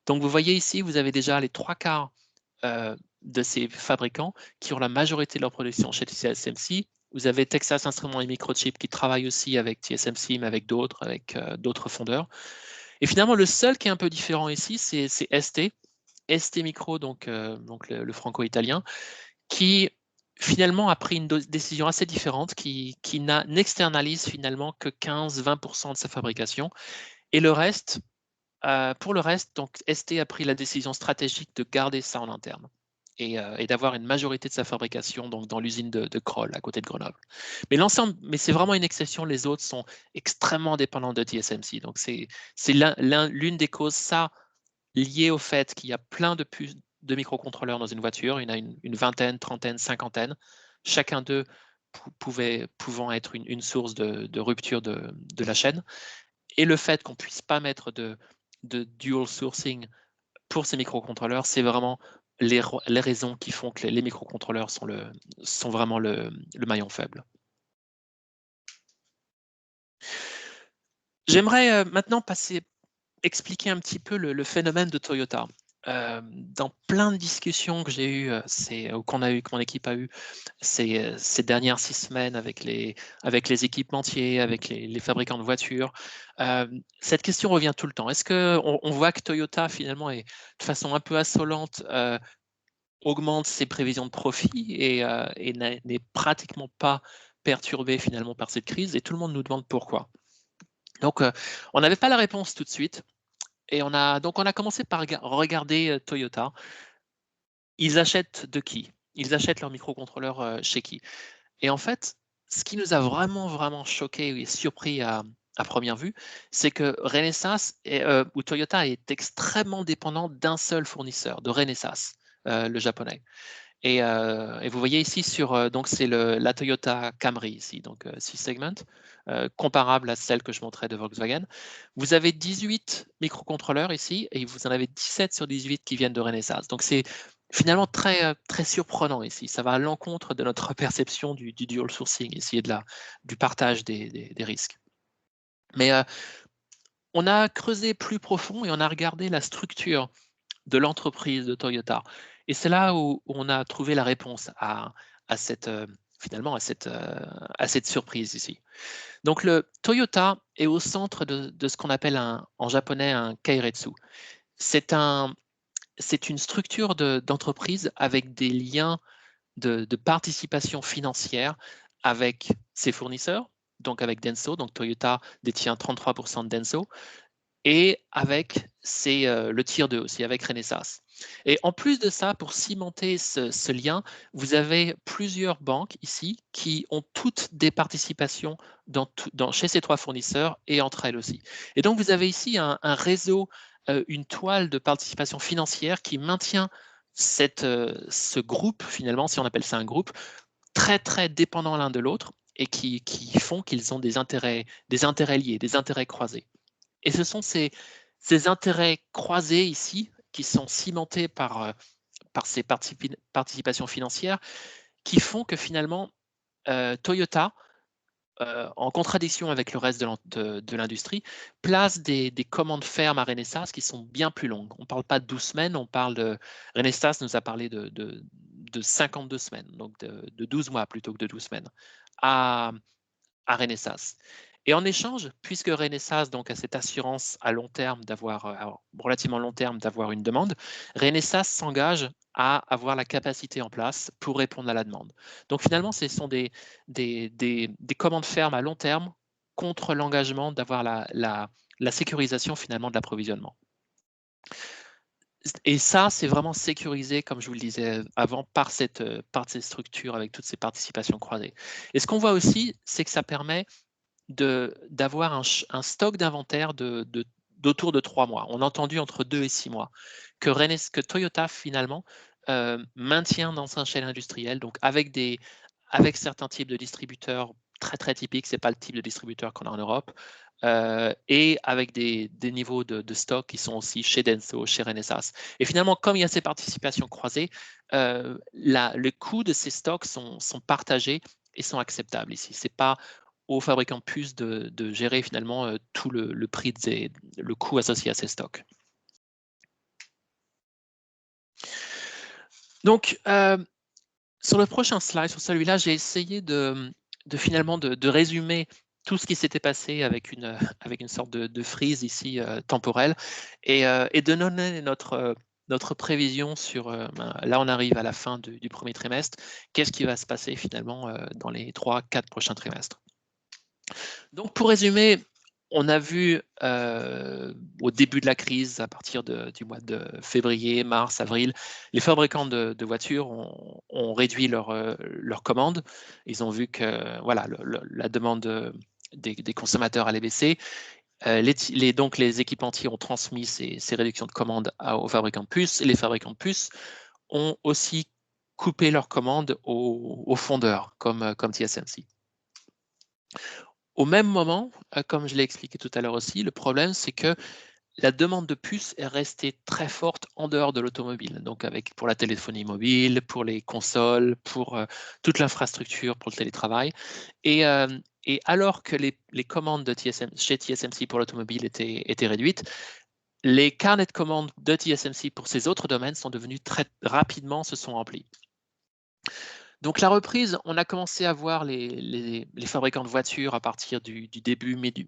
Donc vous voyez ici, vous avez déjà les 3/4 de ces fabricants qui ont la majorité de leur production chez TSMC. Vous avez Texas Instruments et Microchip qui travaillent aussi avec TSMC, mais avec d'autres fondeurs. Et finalement, le seul qui est un peu différent ici, c'est ST Micro, donc le franco-italien, qui finalement a pris une décision assez différente, qui n'externalise finalement que 15-20% de sa fabrication. Et pour le reste, donc ST a pris la décision stratégique de garder ça en interne et d'avoir une majorité de sa fabrication donc dans l'usine de Crolles, à côté de Grenoble. Mais c'est vraiment une exception. Les autres sont extrêmement dépendants de TSMC. Donc c'est l'une des causes, ça, liée au fait qu'il y a plein de puces de microcontrôleurs dans une voiture. Il y en a une vingtaine, trentaine, cinquantaine. Chacun d'eux pouvant être une source de rupture de la chaîne. Et le fait qu'on ne puisse pas mettre de dual sourcing pour ces microcontrôleurs, c'est vraiment les raisons qui font que les microcontrôleurs sont vraiment le maillon faible. J'aimerais maintenant expliquer un petit peu le phénomène de Toyota. Dans plein de discussions que j'ai eues, que mon équipe a eues ces dernières 6 semaines avec les équipementiers, avec les fabricants de voitures, cette question revient tout le temps. Est-ce qu'on voit que Toyota, finalement, de façon un peu insolente, augmente ses prévisions de profit et n'est pratiquement pas perturbé finalement par cette crise? Et tout le monde nous demande pourquoi. Donc, on n'avait pas la réponse tout de suite. Et on a commencé par regarder Toyota. Ils achètent de qui? Ils achètent leurs microcontrôleurs chez qui? Et en fait, ce qui nous a vraiment, vraiment choqué et surpris à première vue, c'est que Renesas ou Toyota est extrêmement dépendant d'un seul fournisseur, de Renesas, le japonais. Et vous voyez ici donc c'est la Toyota Camry ici, donc 6 segments, comparable à celle que je montrais de Volkswagen. Vous avez 18 microcontrôleurs ici et vous en avez 17 sur 18 qui viennent de Renesas. Donc c'est finalement très, très surprenant ici. Ça va à l'encontre de notre perception du dual sourcing ici et du partage des risques. Mais on a creusé plus profond et on a regardé la structure de l'entreprise de Toyota. Et c'est là où on a trouvé la réponse à cette, finalement, à cette surprise ici. Donc, le Toyota est au centre de ce qu'on appelle en japonais un keiretsu. C'est une structure d'entreprise avec des liens de participation financière avec ses fournisseurs, donc avec Denso, donc Toyota détient 33% de Denso, et avec le tier 2 aussi, avec Renesas. Et en plus de ça, pour cimenter ce lien, vous avez plusieurs banques ici qui ont toutes des participations chez ces 3 fournisseurs et entre elles aussi. Et donc, vous avez ici un réseau, une toile de participation financière qui maintient ce groupe, finalement, si on appelle ça un groupe, très, très dépendants l'un de l'autre et qui font qu'ils ont des intérêts liés, des intérêts croisés. Et ce sont ces intérêts croisés ici qui sont cimentés par ces participations financières qui font que finalement, Toyota, en contradiction avec le reste de l'industrie, place des commandes fermes à Renesas qui sont bien plus longues. On ne parle pas de 12 semaines, Renesas nous a parlé de 52 semaines, donc de 12 mois plutôt que de 12 semaines, à Renesas. Et en échange, puisque Renesas donc, a cette assurance à long terme relativement long terme d'avoir une demande, Renesas s'engage à avoir la capacité en place pour répondre à la demande. Donc finalement, ce sont des commandes fermes à long terme contre l'engagement d'avoir la sécurisation finalement de l'approvisionnement. Et ça, c'est vraiment sécurisé, comme je vous le disais avant, par cette structure avec toutes ces participations croisées. Et ce qu'on voit aussi, c'est que ça permet d'avoir un stock d'inventaire d'autour de 3 mois. On a entendu entre 2 et 6 mois que Toyota finalement maintient dans sa chaîne industrielle, donc avec certains types de distributeurs très très typiques, c'est pas le type de distributeur qu'on a en Europe, et avec des niveaux de stock qui sont aussi chez Denso, chez Renesas. Et finalement, comme il y a ces participations croisées, le coût de ces stocks sont partagés et sont acceptables ici. C'est pas aux fabricants de puces de gérer finalement tout le prix, le coût associé à ces stocks. Donc, sur le prochain slide, sur celui-là, j'ai essayé finalement de résumer tout ce qui s'était passé avec une sorte de frise ici temporelle et de donner notre prévision sur, là on arrive à la fin du premier trimestre, qu'est-ce qui va se passer finalement dans les 3-4 prochains trimestres. Donc, pour résumer, on a vu au début de la crise, à partir du mois de février, mars, avril, les fabricants de voitures ont réduit leurs commandes. Ils ont vu que voilà, la demande des consommateurs allait baisser. Donc, les équipementiers ont transmis ces réductions de commandes aux fabricants de puces. Et les fabricants de puces ont aussi coupé leurs commandes aux fondeurs, comme TSMC. Au même moment, comme je l'ai expliqué tout à l'heure aussi, le problème, c'est que la demande de puces est restée très forte en dehors de l'automobile, donc pour la téléphonie mobile, pour les consoles, pour toute l'infrastructure pour le télétravail. Et alors que les commandes chez TSMC pour l'automobile étaient réduites, les carnets de commandes de TSMC pour ces autres domaines sont devenus très rapidement, se sont remplis. Donc la reprise, on a commencé à voir les fabricants de voitures à partir du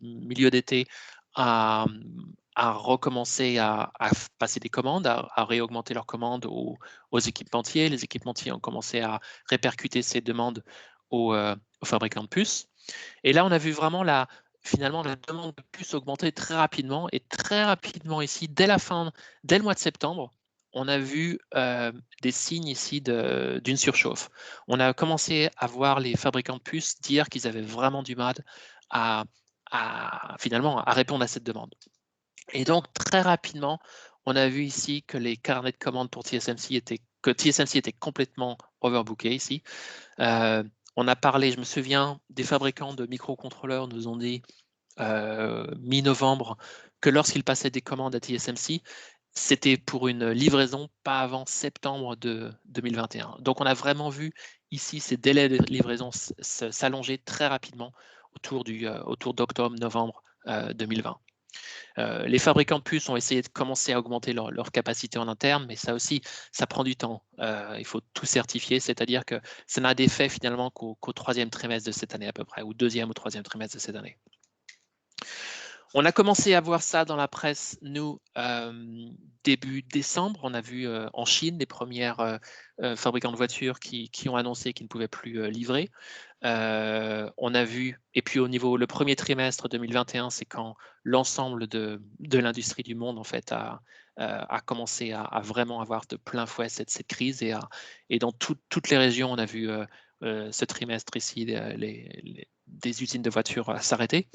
milieu d'été à recommencer à passer des commandes, à réaugmenter leurs commandes aux équipementiers. Les équipementiers ont commencé à répercuter ces demandes aux fabricants de puces. Et là, on a vu vraiment finalement la demande de puces augmenter très rapidement. Et très rapidement ici, dès le mois de septembre, on a vu des signes ici d'une surchauffe. On a commencé à voir les fabricants de puces dire qu'ils avaient vraiment du mal finalement à répondre à cette demande. Et donc, très rapidement, on a vu ici que les carnets de commandes pour TSMC était complètement overbooké ici. On a parlé, je me souviens, des fabricants de microcontrôleurs nous ont dit mi-novembre que lorsqu'ils passaient des commandes à TSMC, c'était pour une livraison pas avant septembre de 2021. Donc, on a vraiment vu ici ces délais de livraison s'allonger très rapidement autour d'octobre-novembre 2020. Les fabricants de puces ont essayé de commencer à augmenter leur capacité en interne, mais ça aussi, ça prend du temps. Il faut tout certifier, c'est-à-dire que ça n'a d'effet finalement qu'au troisième trimestre de cette année à peu près, ou deuxième ou troisième trimestre de cette année. On a commencé à voir ça dans la presse, nous, début décembre. On a vu en Chine les premières fabricants de voitures qui ont annoncé qu'ils ne pouvaient plus livrer. On a vu, et puis au niveau, le premier trimestre 2021, c'est quand l'ensemble de l'industrie du monde en fait a commencé à vraiment avoir de plein fouet cette crise, et dans toutes les régions, on a vu ce trimestre ici des usines de voitures s'arrêter.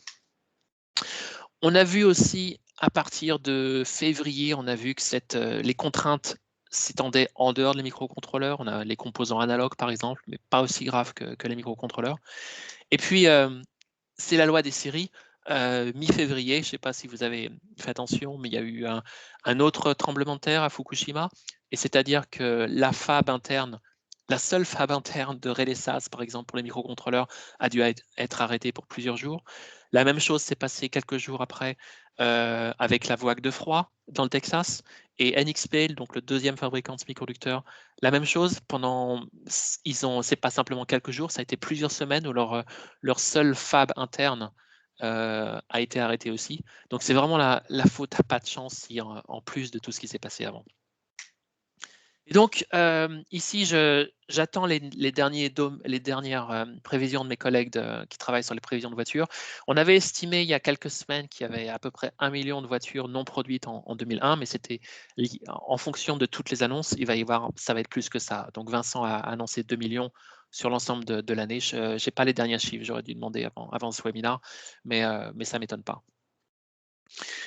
On a vu aussi, à partir de février, on a vu que les contraintes s'étendaient en dehors des microcontrôleurs. On a les composants analogues, par exemple, mais pas aussi grave que les microcontrôleurs. Et puis, c'est la loi des séries. Mi-février, je ne sais pas si vous avez fait attention, mais il y a eu un autre tremblement de terre à Fukushima, et c'est-à-dire que la fab interne, la seule fab interne de Renesas, par exemple, pour les microcontrôleurs, a dû être arrêtée pour plusieurs jours. La même chose s'est passée quelques jours après avec la vague de froid dans le Texas, et NXP, donc le deuxième fabricant de semi-conducteurs, la même chose. C'est pas simplement quelques jours, ça a été plusieurs semaines où leur seule fab interne a été arrêtée aussi. Donc c'est vraiment la faute à pas de chance en plus de tout ce qui s'est passé avant. Et donc, ici, j'attends les dernières prévisions de mes collègues qui travaillent sur les prévisions de voitures. On avait estimé il y a quelques semaines qu'il y avait à peu près 1 million de voitures non produites en 2001, mais c'était en fonction de toutes les annonces, ça va être plus que ça. Donc, Vincent a annoncé 2 millions sur l'ensemble de l'année. Je n'ai pas les derniers chiffres, j'aurais dû demander avant ce webinaire, mais ça ne m'étonne pas.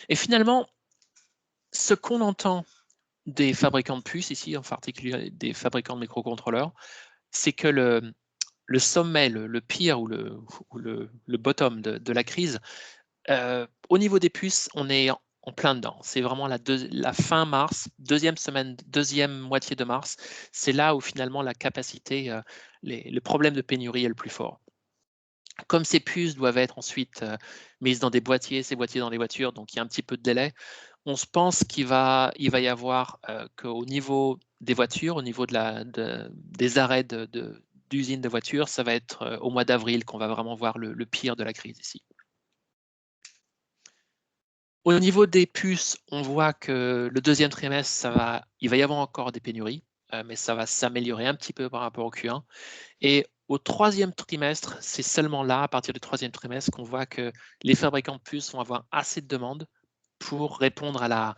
Et finalement, ce qu'on entend des fabricants de puces, ici en particulier des fabricants de microcontrôleurs, c'est que le sommet, le pire ou le bottom de la crise, au niveau des puces, on est en plein dedans. C'est vraiment la fin mars, deuxième moitié de mars, c'est là où finalement la capacité, le problème de pénurie est le plus fort. Comme ces puces doivent être ensuite mises dans des boîtiers, ces boîtiers dans les voitures, donc il y a un petit peu de délai, on se pense qu'il va y avoir qu'au niveau des voitures, au niveau des arrêts d'usines de voitures, ça va être au mois d'avril qu'on va vraiment voir le pire de la crise ici. Au niveau des puces, on voit que le deuxième trimestre, il va y avoir encore des pénuries, mais ça va s'améliorer un petit peu par rapport au Q1. Et au troisième trimestre, c'est seulement là, à partir du troisième trimestre, qu'on voit que les fabricants de puces vont avoir assez de demandes pour répondre à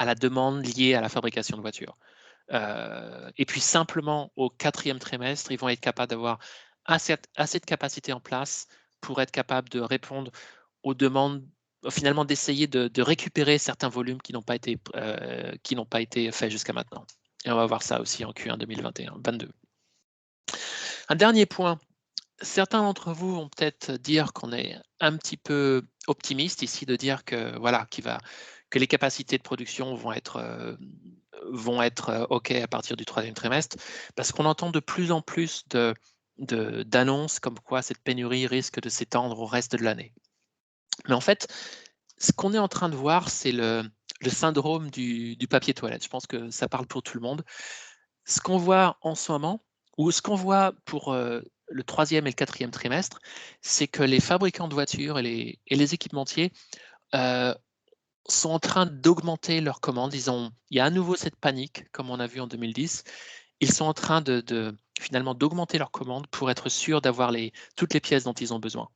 la demande liée à la fabrication de voitures. Et puis simplement au quatrième trimestre, ils vont être capables d'avoir assez de capacité en place pour être capables de répondre aux demandes, finalement d'essayer de récupérer certains volumes qui n'ont pas été faits jusqu'à maintenant. Et on va voir ça aussi en Q1 2021-22. Un dernier point. Certains d'entre vous vont peut-être dire qu'on est un petit peu optimiste ici, de dire que voilà, que les capacités de production vont être OK à partir du troisième trimestre, parce qu'on entend de plus en plus d'annonces comme quoi cette pénurie risque de s'étendre au reste de l'année. Mais en fait, ce qu'on est en train de voir, c'est le syndrome du papier toilette. Je pense que ça parle pour tout le monde. Ce qu'on voit en ce moment, ou ce qu'on voit pour le troisième et le quatrième trimestre, c'est que les fabricants de voitures et les équipementiers sont en train d'augmenter leurs commandes. Il y a à nouveau cette panique, comme on a vu en 2010. Ils sont en train finalement d'augmenter leurs commandes pour être sûrs d'avoir toutes les pièces dont ils ont besoin.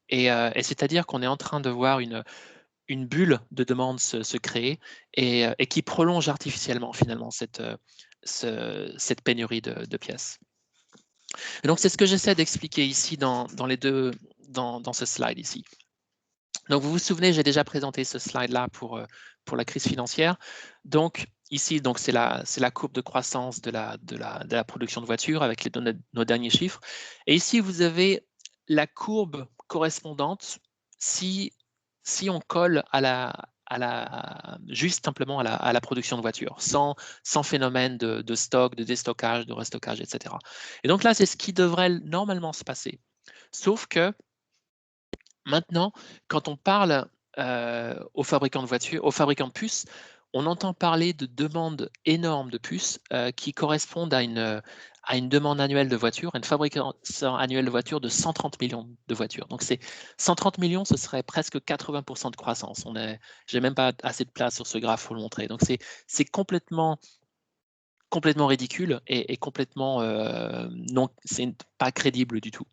Et c'est-à-dire qu'on est en train de voir une bulle de demande se créer et qui prolonge artificiellement finalement cette pénurie de pièces. Et donc c'est ce que j'essaie d'expliquer ici dans ce slide ici. Donc vous vous souvenez, j'ai déjà présenté ce slide-là pour la crise financière. Donc ici, c'est la courbe de croissance de la production de voitures avec nos derniers chiffres. Et ici, vous avez la courbe correspondante si on colle juste simplement à la production de voitures, sans phénomène de stock, de déstockage, de restockage, etc. Et donc là, c'est ce qui devrait normalement se passer. Sauf que maintenant, quand on parle aux fabricants de voitures, aux fabricants de puces, on entend parler de demandes énormes de puces qui correspondent à une demande annuelle de voitures, une fabrication annuelle de voitures de 130 millions de voitures. Donc, 130 millions, ce serait presque 80% de croissance. J'ai même pas assez de place sur ce graphe pour le montrer. Donc, c'est complètement ridicule et complètement non, c'est pas crédible du tout.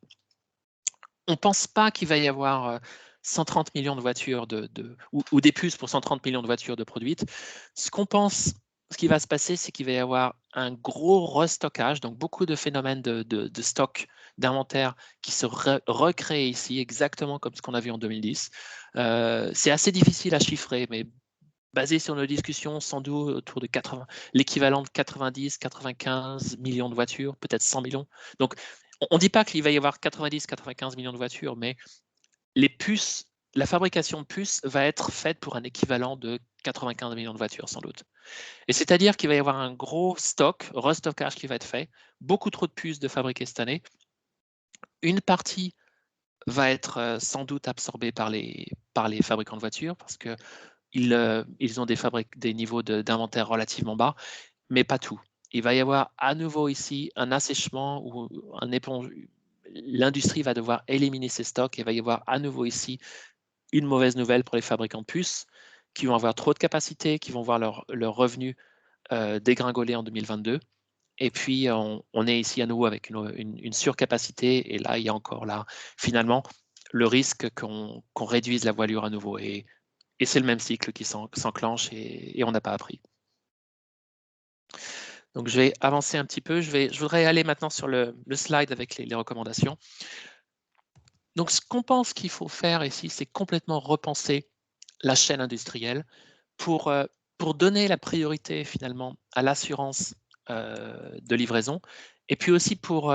On ne pense pas qu'il va y avoir 130 millions de voitures ou des puces pour 130 millions de voitures de produites. Ce qu'on pense, ce qui va se passer, c'est qu'il va y avoir un gros restockage, donc beaucoup de phénomènes de stock, d'inventaire qui se recréent ici, exactement comme ce qu'on a vu en 2010. C'est assez difficile à chiffrer, mais basé sur nos discussions, sans doute autour de l'équivalent de 90, 95 millions de voitures, peut-être 100 millions. Donc, on ne dit pas qu'il va y avoir 90, 95 millions de voitures, mais les puces, la fabrication de puces va être faite pour un équivalent de 95 millions de voitures, sans doute. Et c'est-à-dire qu'il va y avoir un gros restockage qui va être fait, beaucoup trop de puces de fabriquer cette année. Une partie va être sans doute absorbée par les fabricants de voitures, parce que ils ont des niveaux d'inventaire relativement bas, mais pas tout. Il va y avoir à nouveau ici un assèchement ou un éponge. L'industrie va devoir éliminer ses stocks et il va y avoir à nouveau ici une mauvaise nouvelle pour les fabricants de puces qui vont avoir trop de capacité, qui vont voir leurs revenus dégringoler en 2022. Et puis, on est ici à nouveau avec une surcapacité. Et là, il y a encore là, finalement, le risque qu'on réduise la voilure à nouveau. Et c'est le même cycle qui s'enclenche et on n'a pas appris. Donc, je vais avancer un petit peu. Je voudrais aller maintenant sur le slide avec les recommandations. Donc, ce qu'on pense qu'il faut faire ici, c'est complètement repenser la chaîne industrielle pour donner la priorité finalement à l'assurance de livraison et puis aussi pour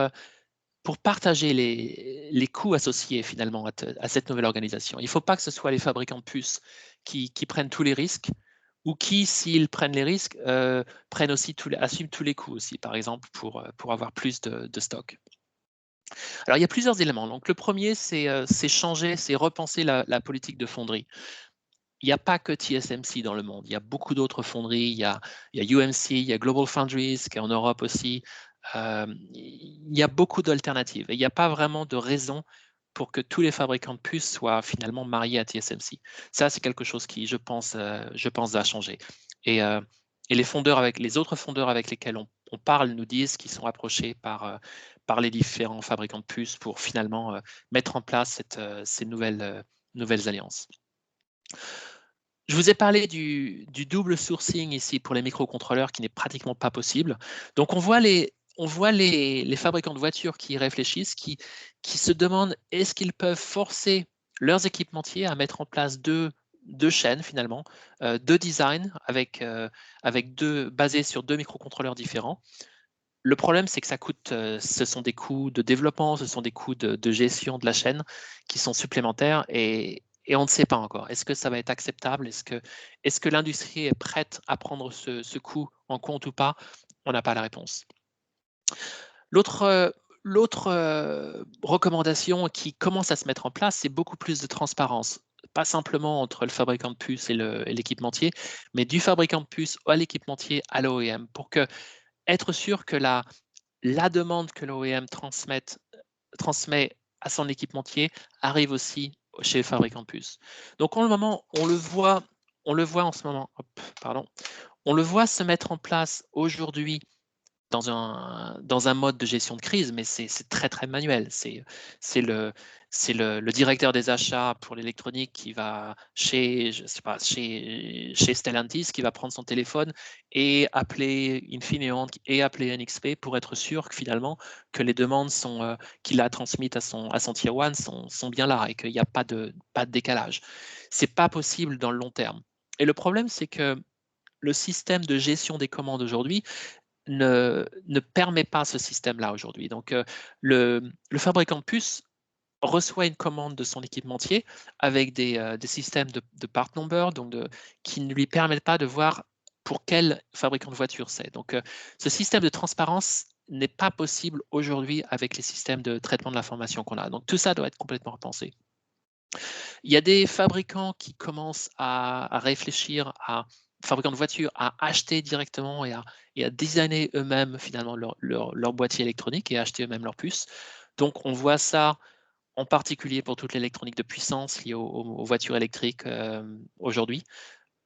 partager les coûts associés finalement à cette nouvelle organisation. Il ne faut pas que ce soit les fabricants de puces qui prennent tous les risques ou qui, s'ils prennent les risques, assument tous les coûts aussi, par exemple, pour avoir plus de stock. Alors, il y a plusieurs éléments. Donc, le premier, c'est changer, c'est repenser la politique de fonderie. Il n'y a pas que TSMC dans le monde. Il y a beaucoup d'autres fonderies. Il y a UMC, il y a Global Foundries qui est en Europe aussi. Il y a beaucoup d'alternatives. Il n'y a pas vraiment de raison pour que tous les fabricants de puces soient finalement mariés à TSMC. Ça, c'est quelque chose qui, je pense, va changer. Et les autres fondeurs avec lesquels on parle nous disent qu'ils sont approchés par les différents fabricants de puces pour finalement mettre en place ces nouvelles alliances. Je vous ai parlé du double sourcing ici pour les microcontrôleurs qui n'est pratiquement pas possible. Donc, on voit les fabricants de voitures qui réfléchissent, qui se demandent est-ce qu'ils peuvent forcer leurs équipementiers à mettre en place deux chaînes finalement, deux designs basés sur deux microcontrôleurs différents. Le problème, c'est que ça coûte, ce sont des coûts de développement, ce sont des coûts de gestion de la chaîne qui sont supplémentaires et on ne sait pas encore. Est-ce que ça va être acceptable? Est-ce que l'industrie est prête à prendre ce coût en compte ou pas? On n'a pas la réponse. L'autre recommandation qui commence à se mettre en place, c'est beaucoup plus de transparence. Pas simplement entre le fabricant de puces et l'équipementier, mais du fabricant de puces à l'équipementier à l'OEM pour être sûr que la demande que l'OEM transmet à son équipementier arrive aussi chez le fabricant de puces. Donc, en le moment, on le voit en ce moment, on le voit se mettre en place aujourd'hui dans un mode de gestion de crise, mais c'est très, très manuel. C'est le directeur des achats pour l'électronique qui va chez Stellantis, qui va prendre son téléphone et appeler Infineon et appeler NXP pour être sûr que finalement que les demandes qu'il a transmises à son Tier 1 sont bien là et qu'il n'y a pas de décalage. C'est pas possible dans le long terme. Et le problème, c'est que le système de gestion des commandes aujourd'hui ne permet pas ce système-là aujourd'hui. Donc, le fabricant de puces reçoit une commande de son équipementier avec des systèmes de part number qui ne lui permettent pas de voir pour quel fabricant de voiture c'est. Donc, ce système de transparence n'est pas possible aujourd'hui avec les systèmes de traitement de l'information qu'on a. Donc, tout ça doit être complètement repensé. Il y a des fabricants qui commencent à réfléchir, fabricants de voitures, à acheter directement et à designer eux-mêmes finalement leur boîtier électronique et acheter eux-mêmes leurs puces. Donc on voit ça en particulier pour toute l'électronique de puissance liée aux voitures électriques aujourd'hui.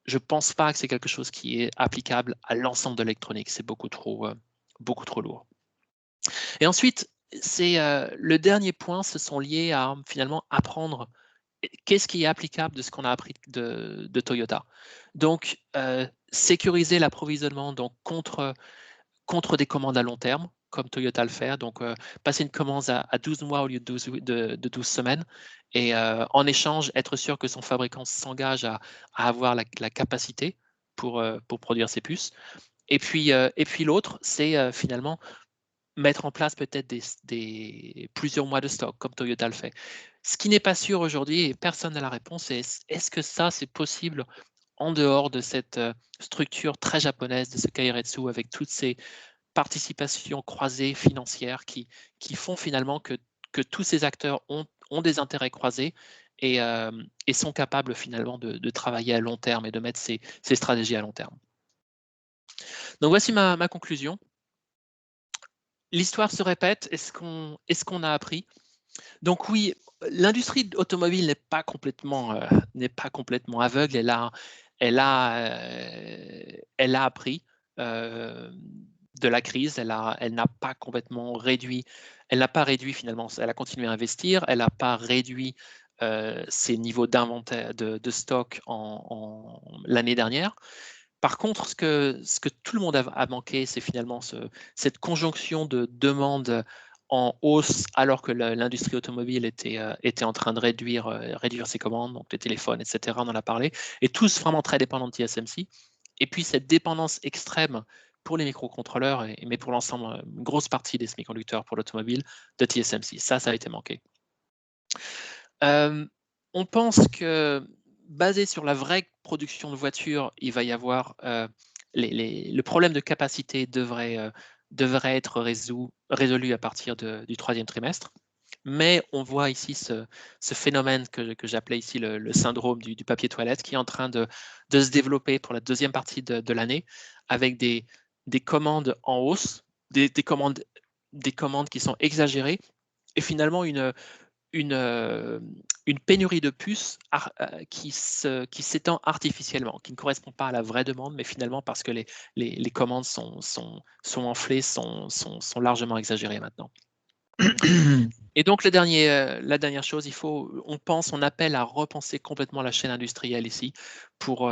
Je ne pense pas que c'est quelque chose qui est applicable à l'ensemble de l'électronique. C'est beaucoup trop lourd. Et ensuite, le dernier point, ce sont liés à finalement apprendre qu'est-ce qui est applicable de ce qu'on a appris de Toyota. Donc, sécuriser l'approvisionnement contre des commandes à long terme, comme Toyota le fait. Donc, passer une commande à 12 mois au lieu de 12 semaines. Et en échange, être sûr que son fabricant s'engage à avoir la capacité pour produire ses puces. Et puis l'autre, c'est finalement mettre en place peut-être plusieurs mois de stock, comme Toyota le fait. Ce qui n'est pas sûr aujourd'hui, et personne n'a la réponse, c'est est-ce que ça, c'est possible en dehors de cette structure très japonaise de ce Keiretsu, avec toutes ces participations croisées financières qui font finalement que tous ces acteurs ont des intérêts croisés et sont capables finalement de travailler à long terme et de mettre ces stratégies à long terme. Donc voici ma conclusion. L'histoire se répète. Est-ce qu'on a appris? Donc oui, l'industrie automobile n'est pas complètement aveugle. Elle a appris de la crise. Elle n'a pas complètement réduit. Elle n'a pas réduit finalement. Elle a continué à investir. Elle n'a pas réduit ses niveaux d'inventaire de stock l'année dernière. Par contre, ce que tout le monde a manqué, c'est finalement cette conjonction de demande en hausse alors que l'industrie automobile était en train de réduire ses commandes, donc les téléphones, etc. On en a parlé, et tous vraiment très dépendants de TSMC. Et puis cette dépendance extrême pour les microcontrôleurs, mais pour l'ensemble, une grosse partie des semi-conducteurs pour l'automobile de TSMC. Ça a été manqué. On pense que basé sur la vraie production de voitures, il va y avoir le problème de capacité devrait être résolu à partir du troisième trimestre. Mais on voit ici ce phénomène que j'appelais ici le syndrome du papier toilette qui est en train de se développer pour la deuxième partie de l'année avec des commandes en hausse, des commandes qui sont exagérées et finalement une pénurie de puces qui s'étend artificiellement, qui ne correspond pas à la vraie demande, mais finalement parce que les commandes sont enflées, sont largement exagérées maintenant. Et donc la dernière chose, on appelle à repenser complètement la chaîne industrielle ici pour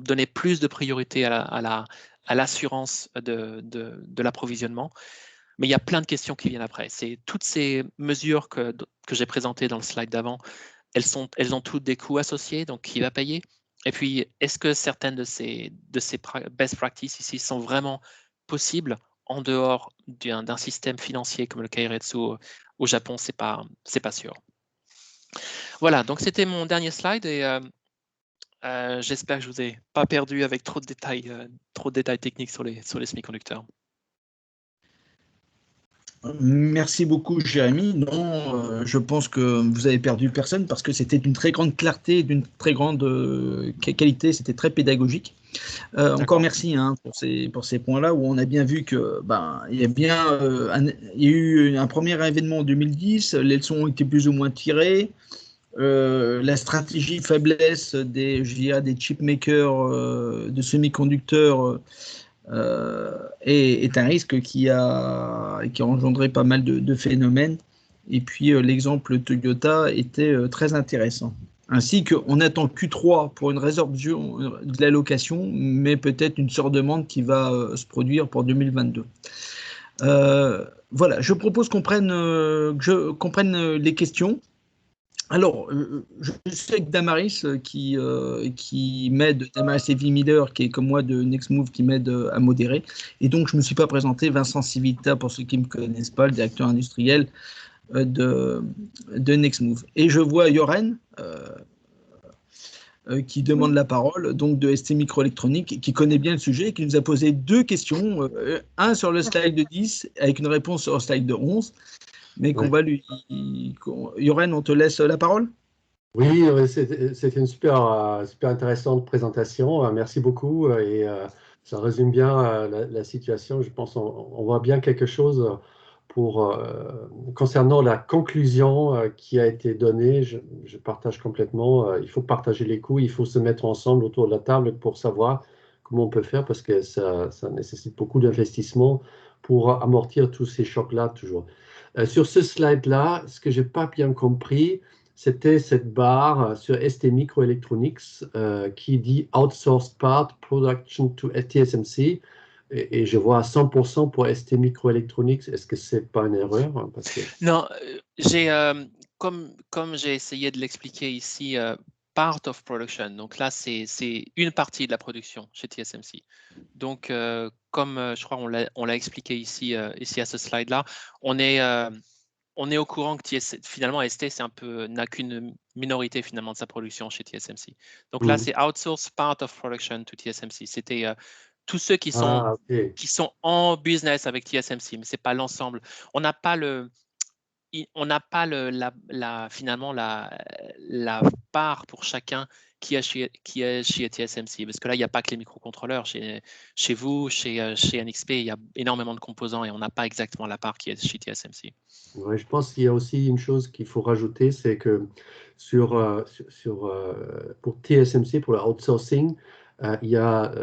donner plus de priorité à l'assurance de l'approvisionnement. Mais il y a plein de questions qui viennent après. C'est toutes ces mesures que j'ai présentées dans le slide d'avant, elles ont toutes des coûts associés, donc qui va payer? Et puis, est-ce que certaines de ces best practices ici sont vraiment possibles en dehors d'un système financier comme le Keiretsu au Japon? C'est pas sûr. Voilà, donc c'était mon dernier slide et j'espère que je vous ai pas perdu avec trop de détails techniques sur les semi-conducteurs. Merci beaucoup, Jérémy. Non, je pense que vous avez perdu personne parce que c'était d'une très grande clarté, d'une très grande qualité, c'était très pédagogique. Encore merci pour ces points-là où on a bien vu que il y a eu un premier événement en 2010, les leçons ont été plus ou moins tirées. La stratégie faiblesse des chipmakers de semi-conducteurs est un risque qui a engendré pas mal de phénomènes. Et puis l'exemple Toyota était très intéressant. Ainsi qu'on attend Q3 pour une résorption de l'allocation, mais peut-être une surdemande qui va se produire pour 2022. Voilà, je propose qu'on prenne les questions. Alors, je suis avec Damaris qui m'aide, Damaris Heavy Miller, qui est comme moi de Nextmove, qui m'aide à modérer. Et donc, je ne me suis pas présenté. Vincent Civita, pour ceux qui ne me connaissent pas, le directeur industriel de Nextmove. Et je vois Yoren qui demande la parole, donc de ST Microélectronique, qui connaît bien le sujet et qui nous a posé deux questions. Un sur le slide de 10, avec une réponse sur le slide de 11. Mais qu'on va lui. Yoren, on te laisse la parole. Oui, c'était une super intéressante présentation. Merci beaucoup. Et ça résume bien la situation. Je pense on voit bien quelque chose concernant la conclusion qui a été donnée. Je partage complètement. Il faut partager les coûts. Il faut se mettre ensemble autour de la table pour savoir comment on peut faire parce que ça nécessite beaucoup d'investissement pour amortir tous ces chocs-là toujours. Sur ce slide-là, ce que j'ai pas bien compris, c'était cette barre sur ST Microelectronics qui dit Outsourced Part Production to TSMC. Et je vois à 100% pour ST Microelectronics. Est-ce que c'est pas une erreur? Parce que... Non, comme j'ai essayé de l'expliquer ici, part of production. Donc là, c'est une partie de la production chez TSMC. Donc, comme je crois on l'a expliqué ici à ce slide-là, on est au courant que finalement ST n'a qu'une minorité finalement de sa production chez TSMC. Donc là, c'est outsource part of production to TSMC. C'était tous ceux qui sont en business avec TSMC, mais c'est pas l'ensemble. On n'a pas finalement la part pour chacun qui est chez TSMC, parce que là, il n'y a pas que les microcontrôleurs. Chez vous, chez NXP, il y a énormément de composants et on n'a pas exactement la part qui est chez TSMC. Ouais, je pense qu'il y a aussi une chose qu'il faut rajouter, c'est que pour TSMC, pour le outsourcing, il y a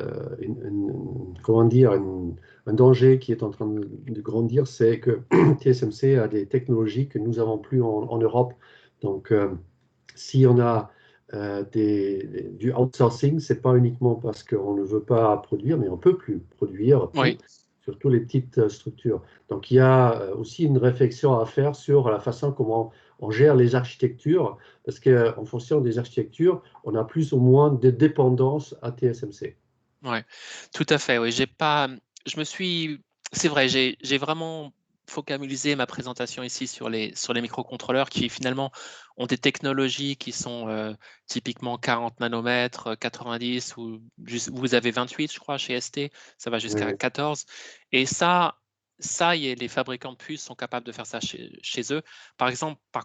comment dire, un danger qui est en train de grandir, c'est que TSMC a des technologies que nous n'avons plus en Europe. Donc, si on a du outsourcing, ce n'est pas uniquement parce qu'on ne veut pas produire, mais on ne peut plus produire tout, surtout les petites structures. Donc, il y a aussi une réflexion à faire sur la façon comment on gère les architectures, parce qu'en fonction des architectures, on a plus ou moins de dépendance à TSMC. Oui, tout à fait. Oui, c'est vrai, j'ai vraiment focalisé ma présentation ici sur les microcontrôleurs qui finalement ont des technologies qui sont typiquement 40 nanomètres, 90 ou vous avez 28, je crois, chez ST, ça va jusqu'à 14. Et ça, les fabricants de puces sont capables de faire ça chez eux. Par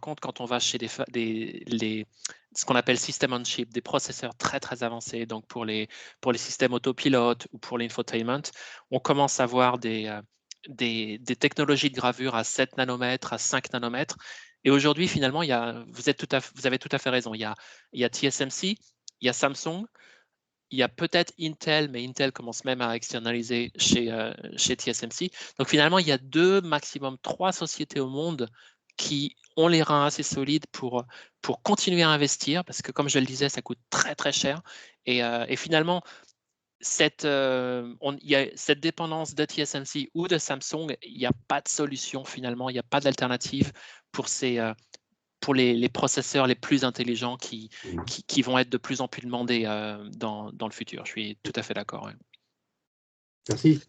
contre, quand on va chez ce qu'on appelle system on chip, des processeurs très très avancés, donc pour les systèmes autopilotes ou pour l'infotainment, on commence à voir des technologies de gravure à 7 nanomètres, à 5 nanomètres. Et aujourd'hui, finalement, vous avez tout à fait raison. Il y a TSMC, il y a Samsung, il y a peut-être Intel, mais Intel commence même à externaliser chez TSMC. Donc finalement, il y a 2, maximum 3 sociétés au monde qui ont les reins assez solides pour continuer à investir, parce que comme je le disais, ça coûte très très cher. Et finalement, il y a cette dépendance de TSMC ou de Samsung, il n'y a pas de solution finalement, il n'y a pas d'alternative pour les processeurs les plus intelligents qui vont être de plus en plus demandés dans le futur. Je suis tout à fait d'accord. Ouais. Merci.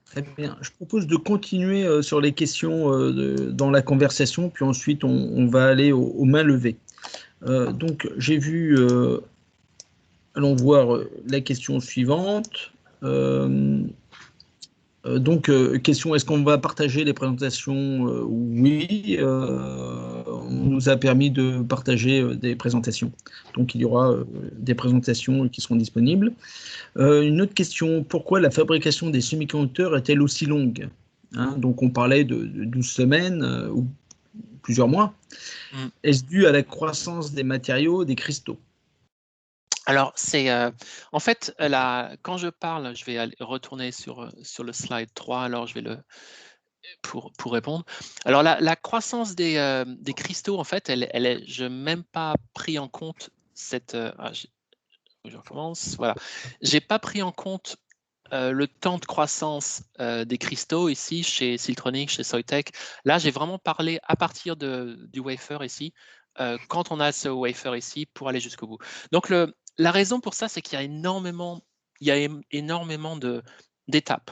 Très bien. Je propose de continuer sur les questions dans la conversation, puis ensuite on va aller aux mains levées. Donc j'ai vu, allons voir la question suivante. Donc, question, est-ce qu'on va partager les présentations? Oui, on nous a permis de partager des présentations. Donc, il y aura des présentations qui seront disponibles. Une autre question, pourquoi la fabrication des semi-conducteurs est-elle aussi longue? Donc, on parlait de 12 semaines ou plusieurs mois. Est-ce dû à la croissance des matériaux, des cristaux? Alors, en fait, quand je parle, je vais retourner sur le slide 3, alors je vais pour répondre. Alors, la croissance des cristaux, en fait, je n'ai même pas pris en compte je recommence. Voilà. Je n'ai pas pris en compte le temps de croissance des cristaux ici chez Siltronic, chez Soitec. Là, j'ai vraiment parlé à partir du wafer ici, quand on a ce wafer ici pour aller jusqu'au bout. Donc, la raison pour ça, c'est qu'il y a énormément d'étapes.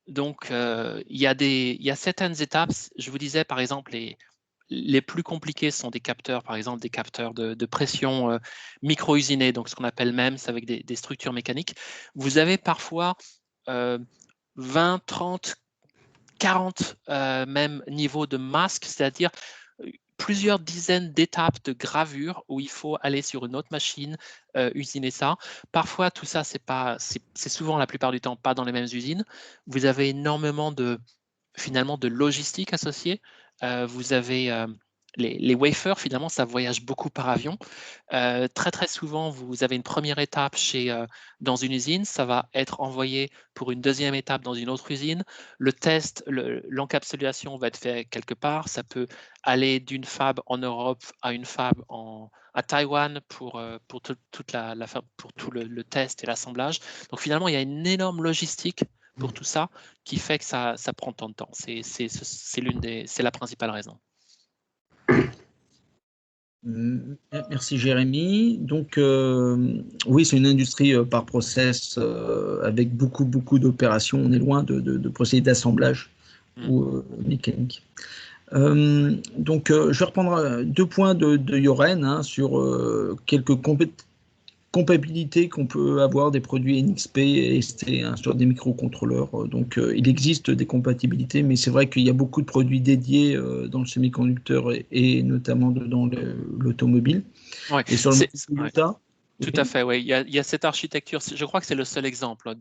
Donc, il y a certaines étapes. Je vous disais, par exemple, les plus compliqués sont des capteurs, par exemple des capteurs de pression micro-usinés, donc ce qu'on appelle MEMS avec des structures mécaniques. Vous avez parfois 20, 30, 40 même niveaux de masque, c'est-à-dire plusieurs dizaines d'étapes de gravure où il faut aller sur une autre machine, usiner ça. Parfois, tout ça, c'est souvent, la plupart du temps, pas dans les mêmes usines. Vous avez énormément finalement de logistique associée. Vous avez les wafers, finalement, ça voyage beaucoup par avion. Très souvent, vous avez une première étape dans une usine, ça va être envoyé pour une deuxième étape dans une autre usine. Le test, l'encapsulation va être fait quelque part. Ça peut aller d'une fab en Europe à une fab à Taïwan pour tout le test et l'assemblage. Donc finalement, il y a une énorme logistique pour tout ça qui fait que ça prend tant de temps. C'est la principale raison. Merci Jérémy. Donc oui, c'est une industrie par process avec beaucoup d'opérations. On est loin de procédés d'assemblage ou mécanique. Donc je vais reprendre 2 points de Yoren sur quelques compatibilités qu'on peut avoir des produits NXP et ST sur des microcontrôleurs. Donc il existe des compatibilités, mais c'est vrai qu'il y a beaucoup de produits dédiés dans le semi-conducteur et notamment dans l'automobile. Ouais, et sur le Toyota, tout à fait, oui. Il y a cette architecture, je crois que c'est le seul exemple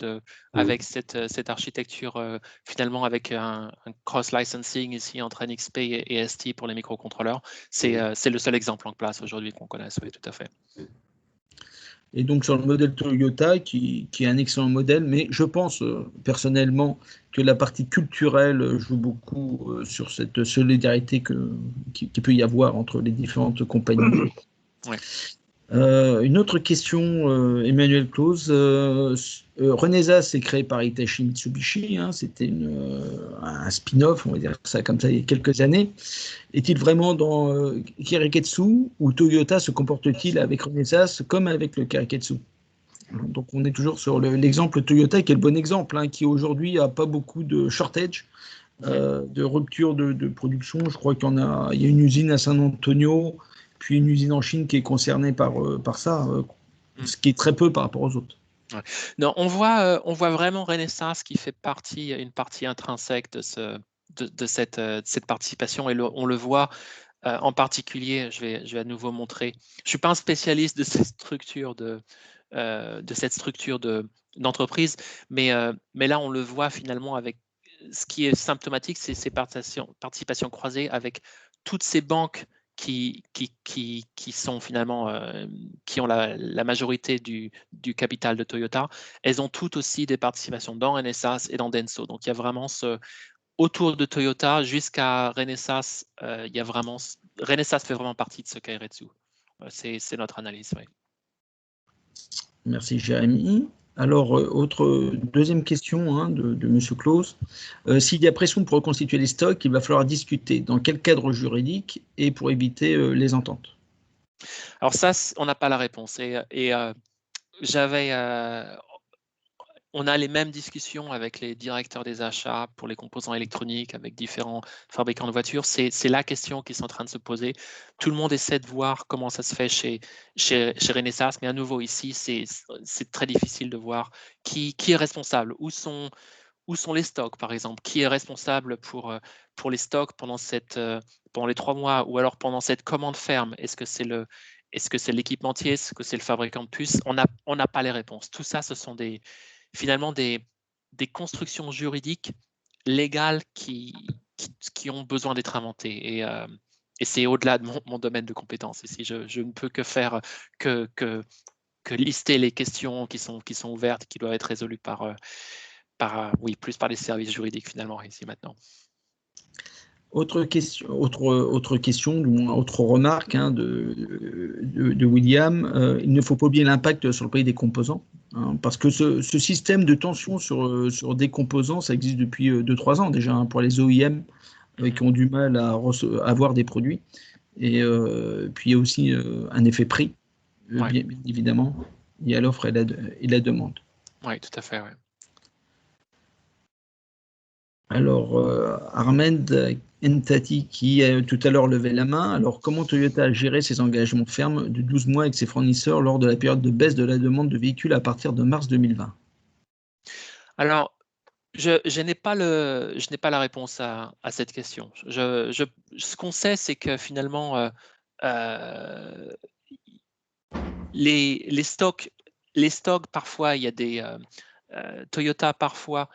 avec cette architecture, finalement, avec un cross-licensing ici entre NXP et ST pour les microcontrôleurs. C'est le seul exemple en place aujourd'hui qu'on connaisse, oui, tout à fait. Et donc sur le modèle Toyota, qui est un excellent modèle, mais je pense personnellement que la partie culturelle joue beaucoup sur cette solidarité qui peut y avoir entre les différentes compagnies. Ouais. Une autre question, Emmanuel Claus. Renesas est créé par Hitachi Mitsubishi, c'était un spin-off, on va dire ça comme ça, il y a quelques années. Est-il vraiment dans Kiriketsu, ou Toyota se comporte-t-il avec Renesas comme avec le Kiriketsu? Donc on est toujours sur l'exemple Toyota, qui est le bon exemple, qui aujourd'hui n'a pas beaucoup de shortage, de rupture de production. Je crois qu'il y a une usine à San Antonio, puis une usine en Chine qui est concernée par ça, ce qui est très peu par rapport aux autres. Ouais. Non, on voit vraiment Renesas qui fait une partie intrinsèque de cette participation, et on le voit en particulier. Je vais à nouveau montrer. Je ne suis pas un spécialiste de cette structure d'entreprise, mais là on le voit finalement avec ce qui est symptomatique, c'est ces participations croisées avec toutes ces banques qui sont finalement qui ont la majorité du capital de Toyota. Elles ont toutes aussi des participations dans Renesas et dans Denso. Donc il y a vraiment autour de Toyota jusqu'à Renesas, Renesas fait vraiment partie de ce Keiretsu. C'est notre analyse. Oui. Merci Jérémy. Alors, deuxième question de M. Claus. S'il y a pression pour reconstituer les stocks, il va falloir discuter dans quel cadre juridique et pour éviter les ententes. Alors ça, on n'a pas la réponse. On a les mêmes discussions avec les directeurs des achats pour les composants électroniques, avec différents fabricants de voitures. C'est la question qui est en train de se poser. Tout le monde essaie de voir comment ça se fait chez Renesas, mais à nouveau ici, c'est très difficile de voir qui est responsable. Où sont les stocks, par exemple? Qui est responsable pour les stocks pendant les 3 mois, ou alors pendant cette commande ferme? Est-ce que c'est l'équipementier? Est-ce que c'est le fabricant de puces? On n'a pas les réponses. Tout ça, ce sont finalement des constructions juridiques légales qui ont besoin d'être inventées. Et c'est au-delà de mon domaine de compétences ici. Je ne peux que faire que lister les questions qui sont ouvertes, qui doivent être résolues plus par les services juridiques finalement ici maintenant. Autre question, du moins autre remarque de William. Il ne faut pas oublier l'impact sur le prix des composants, parce que ce système de tension sur des composants, ça existe depuis 2-3 ans déjà, pour les OEM qui ont du mal à avoir des produits. Et puis il y a aussi un effet prix, bien évidemment. Il y a l'offre et la demande. Oui, tout à fait. Ouais. Alors, Ahmed Entati, qui a tout à l'heure levé la main. Alors, comment Toyota a géré ses engagements fermes de 12 mois avec ses fournisseurs lors de la période de baisse de la demande de véhicules à partir de mars 2020? Alors, Je n'ai pas la réponse à cette question. Ce qu'on sait, c'est que finalement, les stocks, parfois, il y a des Toyota parfois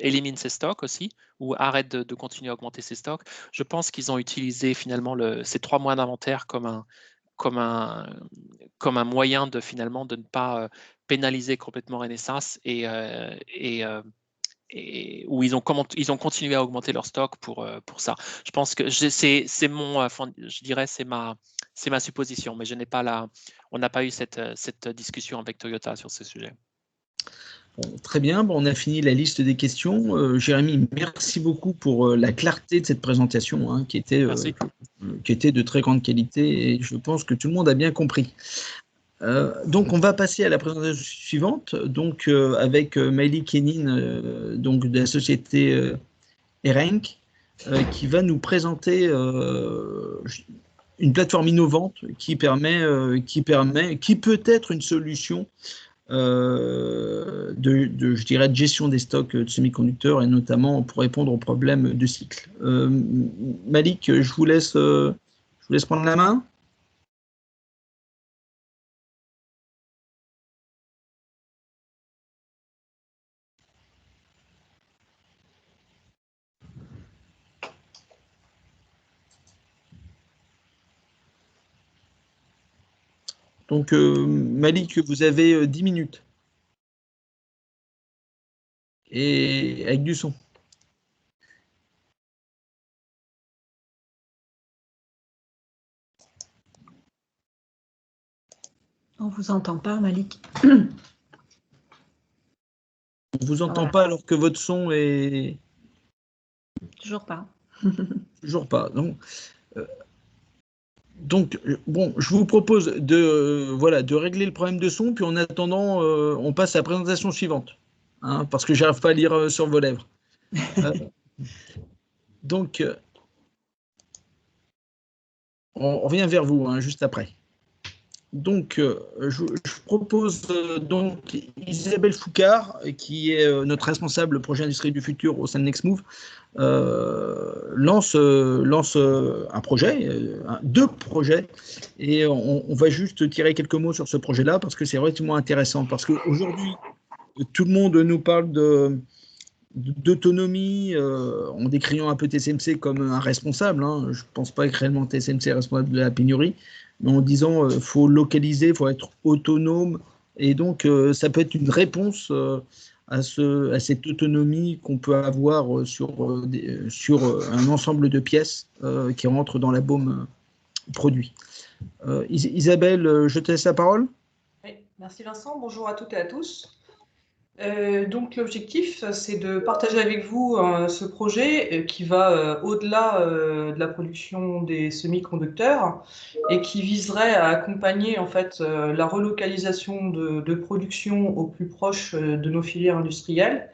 élimine ses stocks aussi, ou arrête de continuer à augmenter ses stocks. Je pense qu'ils ont utilisé finalement ces 3 mois d'inventaire comme un moyen de finalement de ne pas pénaliser complètement Renesas et où ils ont continué à augmenter leur stock pour ça. Je pense que c'est mon, je dirais, c'est ma supposition, mais on n'a pas eu cette discussion avec Toyota sur ce sujet. Bon, très bien, bon, on a fini la liste des questions. Jérémy, merci beaucoup pour la clarté de cette présentation, hein, qui était de très grande qualité, et je pense que tout le monde a bien compris. Donc, on va passer à la présentation suivante, donc avec Maëlie Kenin, donc de la société Erenc, qui va nous présenter une plateforme innovante qui peut être une solution je dirais, de gestion des stocks de semi-conducteurs, et notamment pour répondre aux problèmes de cycle. Malik, je vous laisse prendre la main. Donc, Malik, vous avez 10 minutes. Et avec du son. On ne vous entend pas, Malik. On ne vous entend pas alors que votre son est... Toujours pas. Toujours pas. Donc, bon, je vous propose de régler le problème de son, puis en attendant, on passe à la présentation suivante, hein, parce que je n'arrive pas à lire sur vos lèvres. Donc, on revient vers vous, hein, juste après. Donc, je propose donc Isabelle Foucard, qui est notre responsable projet industriel du futur au sein de Nextmove, lance un projet, 2 projets, et on va juste tirer quelques mots sur ce projet-là parce que c'est relativement intéressant. Parce qu'aujourd'hui, tout le monde nous parle d'autonomie en décrivant un peu TSMC comme un responsable, hein. Je ne pense pas que réellement TSMC est responsable de la pénurie, mais en disant qu'il faut localiser, il faut être autonome, et donc ça peut être une réponse à cette autonomie qu'on peut avoir sur un ensemble de pièces qui rentrent dans la baume produit. Isabelle, je te laisse la parole. Oui, merci Vincent, bonjour à toutes et à tous. Donc l'objectif, c'est de partager avec vous ce projet qui va au-delà de la production des semi-conducteurs et qui viserait à accompagner en fait la relocalisation de production au plus proche de nos filières industrielles,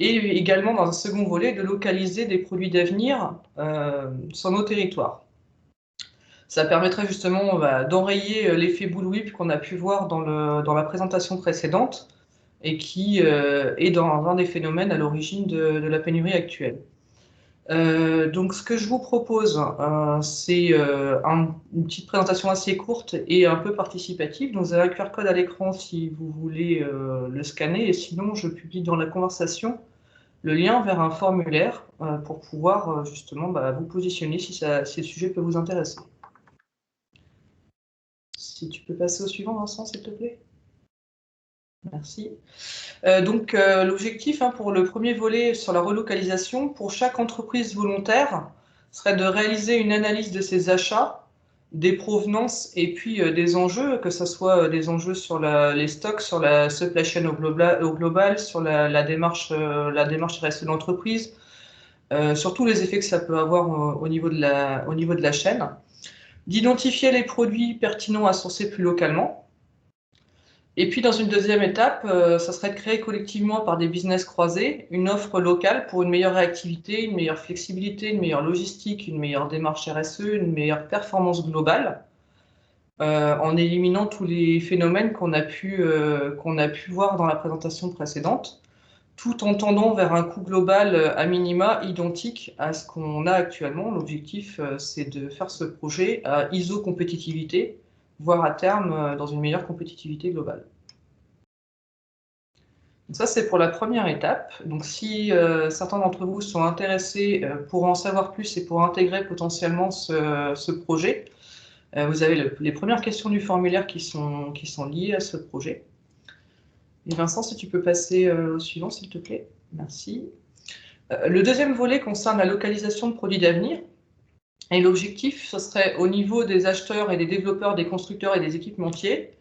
et également dans un second volet de localiser des produits d'avenir sur nos territoires. Ça permettrait justement d'enrayer l'effet bullwhip qu'on a pu voir dans la présentation précédente, et qui est dans un des phénomènes à l'origine de la pénurie actuelle. Donc ce que je vous propose, c'est une petite présentation assez courte et un peu participative. Donc vous avez un QR code à l'écran si vous voulez le scanner, et sinon je publie dans la conversation le lien vers un formulaire pour pouvoir justement vous positionner si le sujet peut vous intéresser. Si tu peux passer au suivant, Vincent, s'il te plaît. Merci. Donc, l'objectif pour le premier volet sur la relocalisation, pour chaque entreprise volontaire, serait de réaliser une analyse de ses achats, des provenances et puis des enjeux, que ce soit des enjeux sur les stocks, sur la supply chain au global, sur la démarche RSE de l'entreprise, sur tous les effets que ça peut avoir au niveau de la chaîne, d'identifier les produits pertinents à sourcer plus localement. Et puis, dans une deuxième étape, ça serait de créer collectivement par des business croisés une offre locale pour une meilleure réactivité, une meilleure flexibilité, une meilleure logistique, une meilleure démarche RSE, une meilleure performance globale, en éliminant tous les phénomènes qu'on a pu voir dans la présentation précédente. tout en tendant vers un coût global à minima identique à ce qu'on a actuellement. L'objectif, c'est de faire ce projet à iso-compétitivité, voire à terme dans une meilleure compétitivité globale. Donc ça, c'est pour la première étape. Donc si certains d'entre vous sont intéressés pour en savoir plus et pour intégrer potentiellement ce projet, vous avez les premières questions du formulaire qui sont liées à ce projet. Et Vincent, si tu peux passer au suivant, s'il te plaît. Merci. Le deuxième volet concerne la localisation de produits d'avenir. Et l'objectif, ce serait au niveau des acheteurs et des développeurs, des constructeurs et des équipementiers,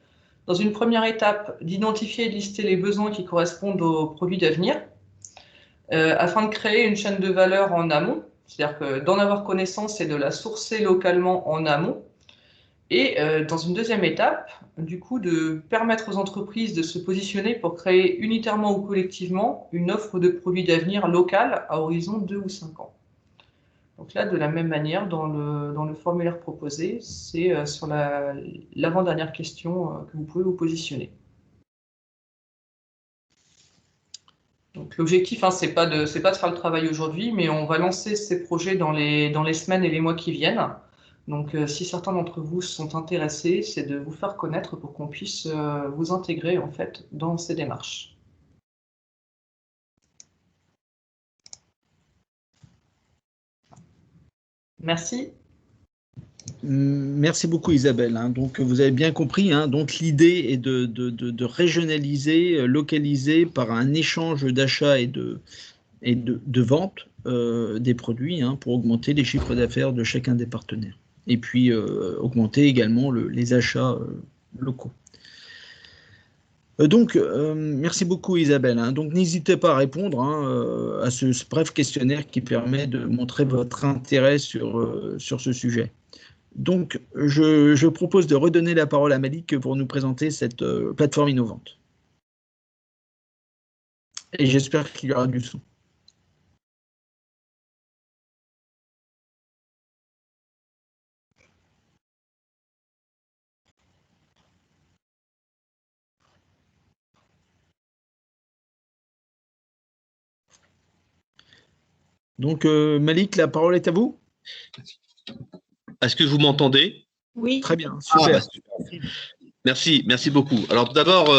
dans une première étape, d'identifier et de lister les besoins qui correspondent aux produits d'avenir, afin de créer une chaîne de valeur en amont, c'est-à-dire que d'en avoir connaissance et de la sourcer localement en amont. Et dans une deuxième étape, du coup, de permettre aux entreprises de se positionner pour créer unitairement ou collectivement une offre de produits d'avenir locale à horizon 2 ou 5 ans. Donc là, de la même manière, dans le formulaire proposé, c'est sur l'avant-dernière question que vous pouvez vous positionner. Donc l'objectif, c'est pas de faire le travail aujourd'hui, mais on va lancer ces projets dans les semaines et les mois qui viennent. Donc si certains d'entre vous sont intéressés, c'est de vous faire connaître pour qu'on puisse vous intégrer en fait dans ces démarches. Merci. Merci beaucoup Isabelle. Donc vous avez bien compris. Donc l'idée est de régionaliser, localiser par un échange d'achat et de vente des produits pour augmenter les chiffres d'affaires de chacun des partenaires. Et puis augmenter également les achats locaux. Donc, merci beaucoup Isabelle. Donc, n'hésitez pas à répondre à ce bref questionnaire qui permet de montrer votre intérêt sur ce sujet. Donc, je propose de redonner la parole à Malik pour nous présenter cette plateforme innovante. Et j'espère qu'il y aura du son. Donc, Malik, la parole est à vous. Est-ce que vous m'entendez? Oui. Très bien, super. Super. Merci beaucoup. Alors tout d'abord,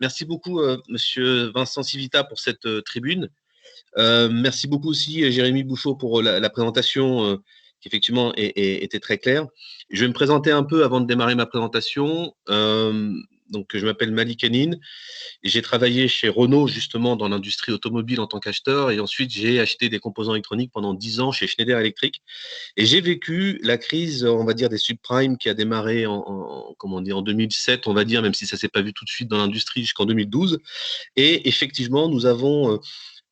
merci beaucoup Monsieur Vincent Civita pour cette tribune. Merci beaucoup aussi Jérémy Bouchot pour la présentation qui effectivement était très claire. Je vais me présenter un peu avant de démarrer ma présentation. Donc je m'appelle Malik Henine et j'ai travaillé chez Renault justement dans l'industrie automobile en tant qu'acheteur et ensuite j'ai acheté des composants électroniques pendant 10 ans chez Schneider Electric et j'ai vécu la crise, on va dire, des subprimes qui a démarré en 2007, on va dire, même si ça s'est pas vu tout de suite dans l'industrie jusqu'en 2012. Et effectivement, nous avons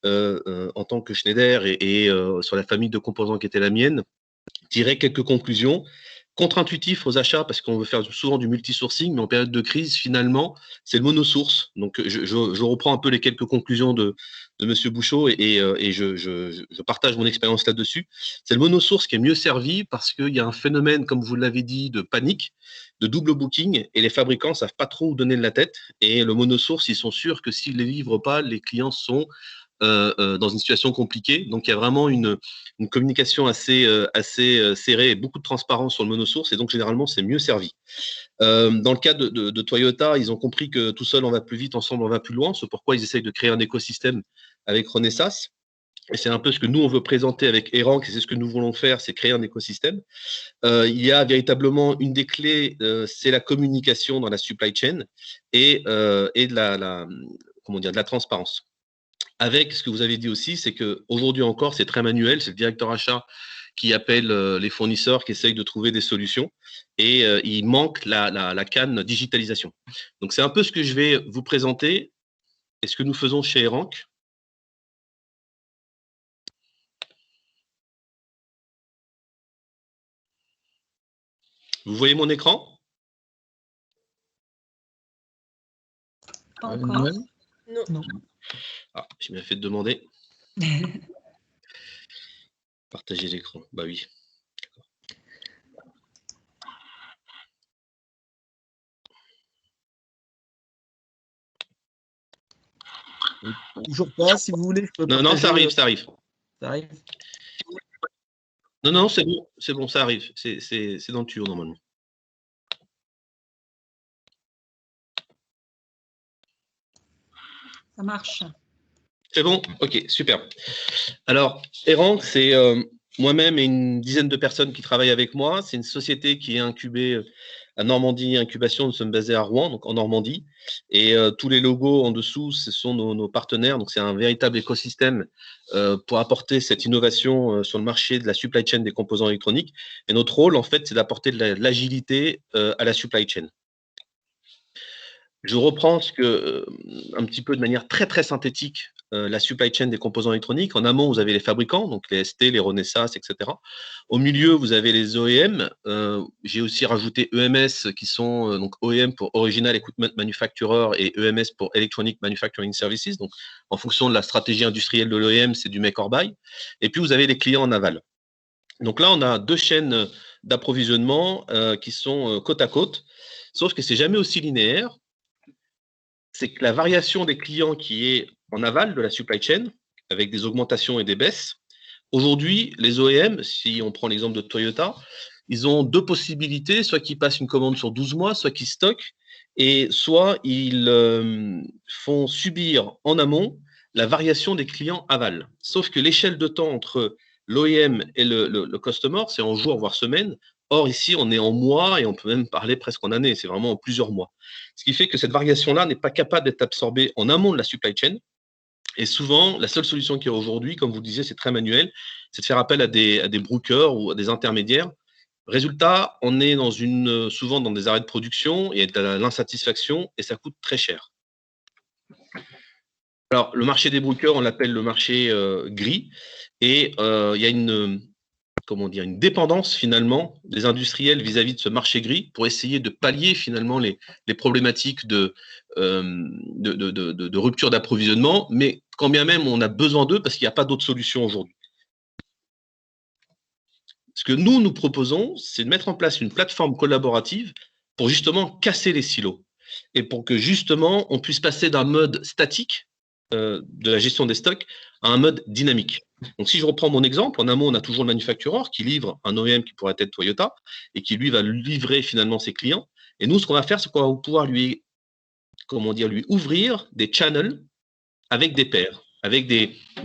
en tant que Schneider et sur la famille de composants qui était la mienne, tiré quelques conclusions. Contre-intuitif aux achats parce qu'on veut faire souvent du multi-sourcing, mais en période de crise, finalement, c'est le monosource. Donc, je reprends un peu les quelques conclusions de Monsieur Bouchot et je partage mon expérience là-dessus. C'est le monosource qui est mieux servi parce qu'il y a un phénomène, comme vous l'avez dit, de panique, de double booking et les fabricants savent pas trop où donner de la tête. Et le monosource, ils sont sûrs que s'ils les livrent pas, les clients sont dans une situation compliquée. Donc, il y a vraiment une communication assez serrée et beaucoup de transparence sur le monosource. Et donc, généralement, c'est mieux servi. Dans le cas de Toyota, ils ont compris que tout seul, on va plus vite, ensemble, on va plus loin. C'est pourquoi ils essayent de créer un écosystème avec Renesas. Et c'est un peu ce que nous, on veut présenter avec Erank, et c'est ce que nous voulons faire, c'est créer un écosystème. Il y a véritablement une des clés, c'est la communication dans la supply chain et de la transparence. Avec ce que vous avez dit aussi, c'est qu'aujourd'hui encore, c'est très manuel. C'est le directeur achat qui appelle les fournisseurs, qui essayent de trouver des solutions. Et il manque la canne digitalisation. Donc, c'est un peu ce que je vais vous présenter et ce que nous faisons chez Erank. Vous voyez mon écran? Pas encore. Non. Ah, je m'ai fait demander. Partager l'écran. Bah oui. Toujours pas, si vous voulez, je peux Non, non, ça partager, arrive, ça arrive. ça arrive. Non, non, c'est bon, ça arrive. C'est dans le tuyau, normalement. Ça marche. C'est bon? Ok, super. Alors, Erank, c'est moi-même et une dizaine de personnes qui travaillent avec moi. C'est une société qui est incubée à Normandie Incubation. Nous sommes basés à Rouen, donc en Normandie. Et tous les logos en dessous, ce sont nos partenaires. Donc, c'est un véritable écosystème pour apporter cette innovation sur le marché de la supply chain des composants électroniques. Et notre rôle, en fait, c'est d'apporter de l'agilité à la supply chain. Je reprends un petit peu de manière très, très synthétique, la supply chain des composants électroniques. En amont, vous avez les fabricants, donc les ST, les Renesas, etc. Au milieu, vous avez les OEM. J'ai aussi rajouté EMS, qui sont donc OEM pour Original Equipment Manufacturer et EMS pour Electronic Manufacturing Services. Donc, en fonction de la stratégie industrielle de l'OEM, c'est du make or buy. Et puis, vous avez les clients en aval. Donc là, on a deux chaînes d'approvisionnement qui sont côte à côte, sauf que c'est jamais aussi linéaire. C'est que la variation des clients qui est en aval de la supply chain, avec des augmentations et des baisses. Aujourd'hui, les OEM, si on prend l'exemple de Toyota, ils ont deux possibilités, soit qu'ils passent une commande sur 12 mois, soit qu'ils stockent, et soit ils font subir en amont la variation des clients aval. Sauf que l'échelle de temps entre l'OEM et le customer, c'est en jours, voire semaines. Or, ici, on est en mois et on peut même parler presque en années. C'est vraiment en plusieurs mois. Ce qui fait que cette variation-là n'est pas capable d'être absorbée en amont de la supply chain. Et souvent, la seule solution qu'il y a aujourd'hui, comme vous le disiez, c'est très manuel, c'est de faire appel à des brokers ou à des intermédiaires. Résultat, on est souvent dans des arrêts de production et de l'insatisfaction et ça coûte très cher. Alors, le marché des brokers, on l'appelle le marché gris et il y a une dépendance finalement des industriels vis-à-vis de ce marché gris pour essayer de pallier finalement les problématiques de rupture d'approvisionnement, mais quand bien même on a besoin d'eux parce qu'il n'y a pas d'autre solution aujourd'hui. Ce que nous proposons, c'est de mettre en place une plateforme collaborative pour justement casser les silos et pour que justement on puisse passer d'un mode statique de la gestion des stocks à un mode dynamique. Donc, si je reprends mon exemple, en amont, on a toujours le manufactureur qui livre un OEM qui pourrait être Toyota et qui, lui, va livrer finalement ses clients. Et nous, ce qu'on va faire, c'est qu'on va pouvoir lui ouvrir des channels avec des pairs, avec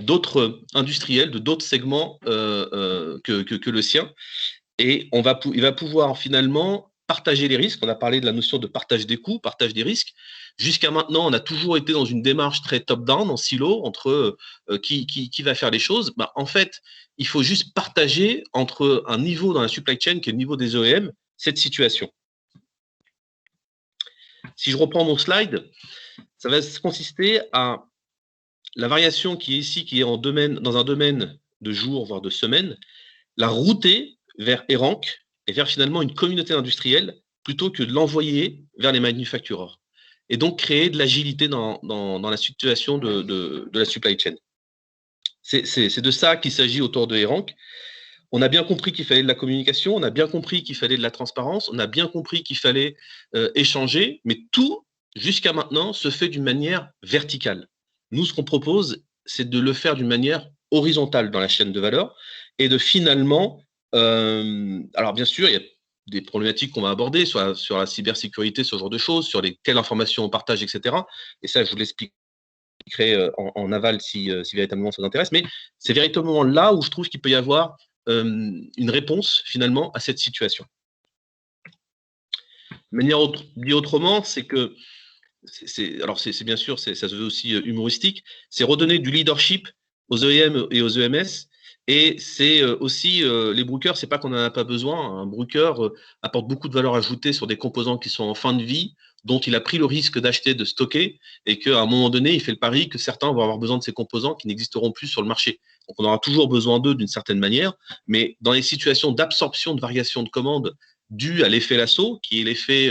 d'autres industriels de d'autres segments que le sien. Et il va pouvoir finalement partager les risques. On a parlé de la notion de partage des coûts, partage des risques. Jusqu'à maintenant, on a toujours été dans une démarche très top-down, en silo, entre qui va faire les choses. En fait, il faut juste partager entre un niveau dans la supply chain, qui est le niveau des OEM, cette situation. Si je reprends mon slide, ça va consister à la variation qui est ici, qui est dans un domaine de jours, voire de semaines, la router vers Erank et vers finalement une communauté industrielle plutôt que de l'envoyer vers les manufactureurs. Et donc créer de l'agilité dans la situation de la supply chain. C'est de ça qu'il s'agit autour de Erank. On a bien compris qu'il fallait de la communication, on a bien compris qu'il fallait de la transparence, on a bien compris qu'il fallait échanger, mais tout, jusqu'à maintenant, se fait d'une manière verticale. Nous, ce qu'on propose, c'est de le faire d'une manière horizontale dans la chaîne de valeur et de finalement, alors bien sûr, il y a des problématiques qu'on va aborder sur la cybersécurité, ce genre de choses, sur quelles informations on partage, etc. Et ça, je vous l'expliquerai en aval si véritablement ça vous intéresse. Mais c'est véritablement là où je trouve qu'il peut y avoir une réponse finalement à cette situation. De manière dit autrement, c'est que c'est bien sûr, ça se veut aussi humoristique, c'est redonner du leadership aux OEM et aux EMS. Et c'est aussi, les brokers, c'est pas qu'on n'en a pas besoin. Un broker apporte beaucoup de valeur ajoutée sur des composants qui sont en fin de vie, dont il a pris le risque d'acheter, de stocker, et qu'à un moment donné, il fait le pari que certains vont avoir besoin de ces composants qui n'existeront plus sur le marché. Donc on aura toujours besoin d'eux d'une certaine manière, mais dans les situations d'absorption de variation de commandes dû à l'effet lasso, qui est l'effet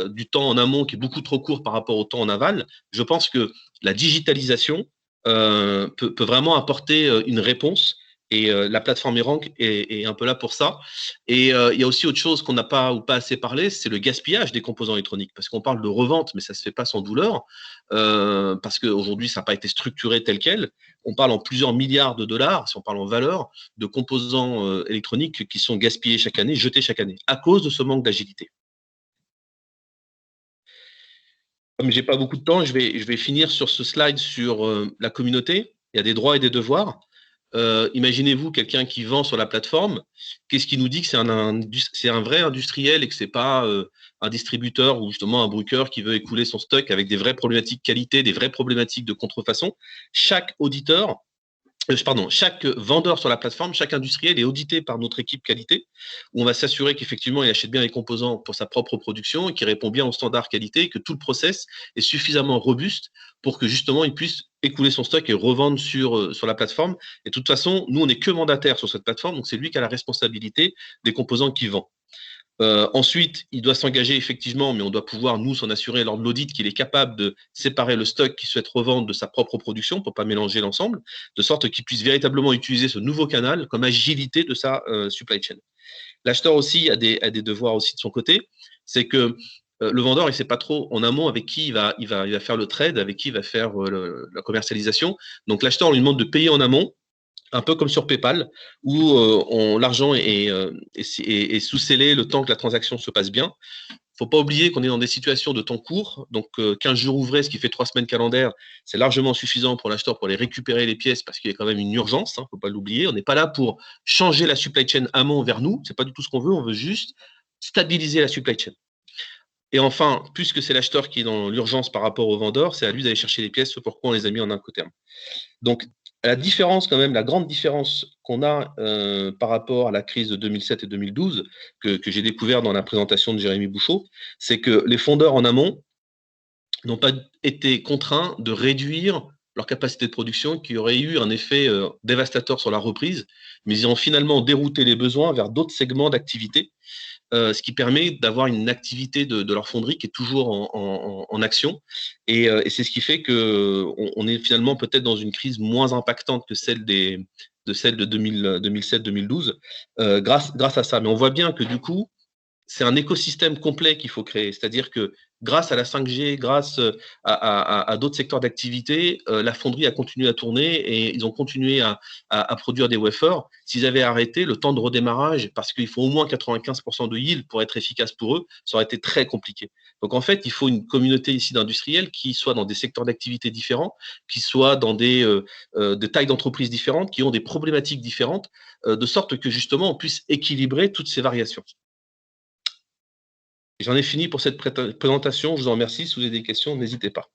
du temps en amont qui est beaucoup trop court par rapport au temps en aval, je pense que la digitalisation peut vraiment apporter une réponse Et la plateforme Erank est un peu là pour ça. Et il y a aussi autre chose qu'on n'a pas ou pas assez parlé, c'est le gaspillage des composants électroniques. Parce qu'on parle de revente, mais ça ne se fait pas sans douleur, parce qu'aujourd'hui, ça n'a pas été structuré tel quel. On parle en plusieurs milliards de dollars, si on parle en valeur, de composants électroniques qui sont gaspillés chaque année, jetés chaque année, à cause de ce manque d'agilité. Comme je n'ai pas beaucoup de temps, je vais finir sur ce slide sur la communauté. Il y a des droits et des devoirs. Imaginez-vous quelqu'un qui vend sur la plateforme. Qu'est-ce qui nous dit que c'est un vrai industriel et que ce n'est pas un distributeur ou justement un broker qui veut écouler son stock avec des vraies problématiques qualité, des vraies problématiques de contrefaçon. Chaque vendeur sur la plateforme, chaque industriel est audité par notre équipe qualité, où on va s'assurer qu'effectivement il achète bien les composants pour sa propre production et qu'il répond bien aux standards qualité, et que tout le process est suffisamment robuste pour que justement il puisse écouler son stock et revendre sur la plateforme. Et de toute façon, nous on n'est que mandataire sur cette plateforme, donc c'est lui qui a la responsabilité des composants qu'il vend. Ensuite, il doit s'engager effectivement, mais on doit pouvoir, nous, s'en assurer lors de l'audit qu'il est capable de séparer le stock qu'il souhaite revendre de sa propre production pour ne pas mélanger l'ensemble, de sorte qu'il puisse véritablement utiliser ce nouveau canal comme agilité de sa supply chain. L'acheteur aussi a des devoirs aussi de son côté, c'est que le vendeur, il ne sait pas trop en amont avec qui il va faire le trade, avec qui il va faire la commercialisation. Donc l'acheteur, on lui demande de payer en amont, un peu comme sur PayPal, où l'argent est sous-scellé le temps que la transaction se passe bien. Il ne faut pas oublier qu'on est dans des situations de temps court, donc 15 jours ouvrés, ce qui fait 3 semaines calendaires, c'est largement suffisant pour l'acheteur pour aller récupérer les pièces parce qu'il y a quand même une urgence, il ne faut pas l'oublier. On n'est pas là pour changer la supply chain amont vers nous, ce n'est pas du tout ce qu'on veut, on veut juste stabiliser la supply chain. Et enfin, puisque c'est l'acheteur qui est dans l'urgence par rapport au vendeur, c'est à lui d'aller chercher les pièces, c'est pourquoi on les a mis en Incoterm. Donc, la différence quand même, la grande différence qu'on a par rapport à la crise de 2007 et 2012, que j'ai découvert dans la présentation de Jérémy Bouchot, c'est que les fondeurs en amont n'ont pas été contraints de réduire leur capacité de production, qui aurait eu un effet dévastateur sur la reprise, mais ils ont finalement dérouté les besoins vers d'autres segments d'activité, ce qui permet d'avoir une activité de leur fonderie qui est toujours en action. Et c'est ce qui fait qu'on est finalement peut-être dans une crise moins impactante que celle de 2007-2012, grâce à ça. Mais on voit bien que du coup, c'est un écosystème complet qu'il faut créer. C'est-à-dire que grâce à la 5G, grâce à d'autres secteurs d'activité, la fonderie a continué à tourner et ils ont continué à produire des wafers. S'ils avaient arrêté, le temps de redémarrage, parce qu'il faut au moins 95% de yield pour être efficace pour eux, ça aurait été très compliqué. Donc en fait, il faut une communauté ici d'industriels qui soit dans des secteurs d'activité différents, qui soit dans des tailles d'entreprises différentes, qui ont des problématiques différentes, de sorte que justement on puisse équilibrer toutes ces variations. J'en ai fini pour cette présentation. Je vous en remercie. Si vous avez des questions, n'hésitez pas.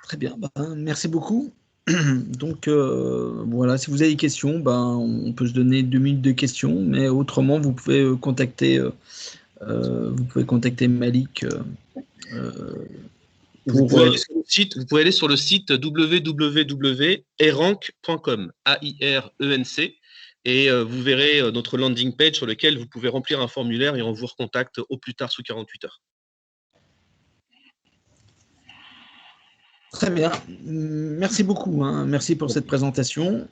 Très bien. Merci beaucoup. Donc, voilà, si vous avez des questions, on peut se donner 2 minutes de questions, mais autrement, vous pouvez contacter Malik. Vous pouvez aller sur le site www.erank.com, A-I-R-E-N-C. Et vous verrez notre landing page sur lequel vous pouvez remplir un formulaire et on vous recontacte au plus tard sous 48 heures. Très bien. Merci beaucoup. Merci pour cette présentation.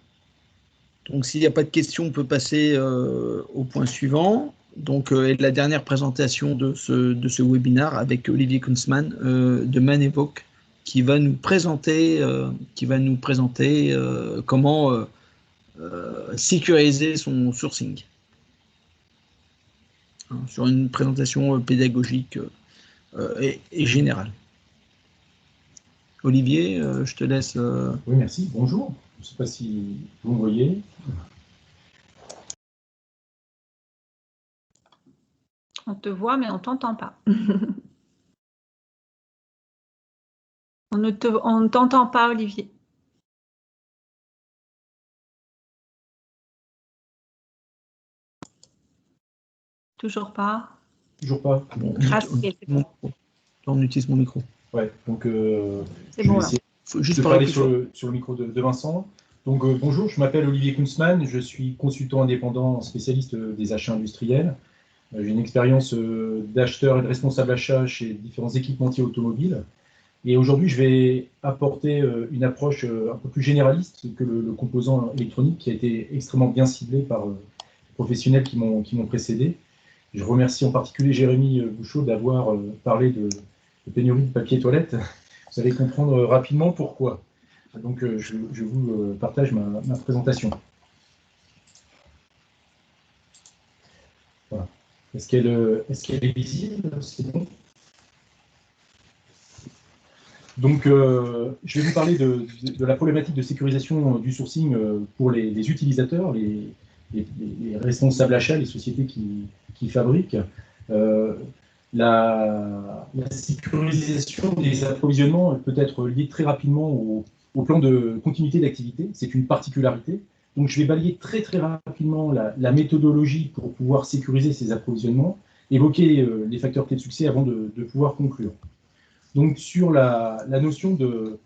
Donc, s'il n'y a pas de questions, on peut passer au point suivant. Donc, la dernière présentation de ce webinaire avec Olivier Kunzmann de Manevoc qui va nous présenter comment sécuriser son sourcing sur une présentation pédagogique et générale. Olivier, je te laisse. Oui, merci. Bonjour. Je ne sais pas si vous me voyez. On te voit, mais on ne t'entend pas. On ne t'entend pas, Olivier. Toujours pas. Toujours pas. Bon, on utilise mon micro. Ouais, donc c'est bon, là. Faut juste parler sur le micro de Vincent. Donc bonjour, je m'appelle Olivier Kunzmann, je suis consultant indépendant spécialiste des achats industriels. J'ai une expérience d'acheteur et de responsable achat chez différents équipementiers automobiles. Et aujourd'hui, je vais apporter une approche un peu plus généraliste que le composant électronique qui a été extrêmement bien ciblé par les professionnels qui m'ont précédé. Je remercie en particulier Jérémy Bouchot d'avoir parlé de pénurie de papier toilette. Vous allez comprendre rapidement pourquoi. Donc, je vous partage ma présentation. Voilà. Est-ce qu'elle est visible? C'est bon. Donc, je vais vous parler de la problématique de sécurisation du sourcing pour les utilisateurs, les responsables achats, les sociétés qui fabriquent. La sécurisation des approvisionnements peut être liée très rapidement au plan de continuité d'activité. C'est une particularité. Donc, je vais balayer très rapidement la méthodologie pour pouvoir sécuriser ces approvisionnements, évoquer les facteurs clés de succès avant de pouvoir conclure. Donc, sur la notion de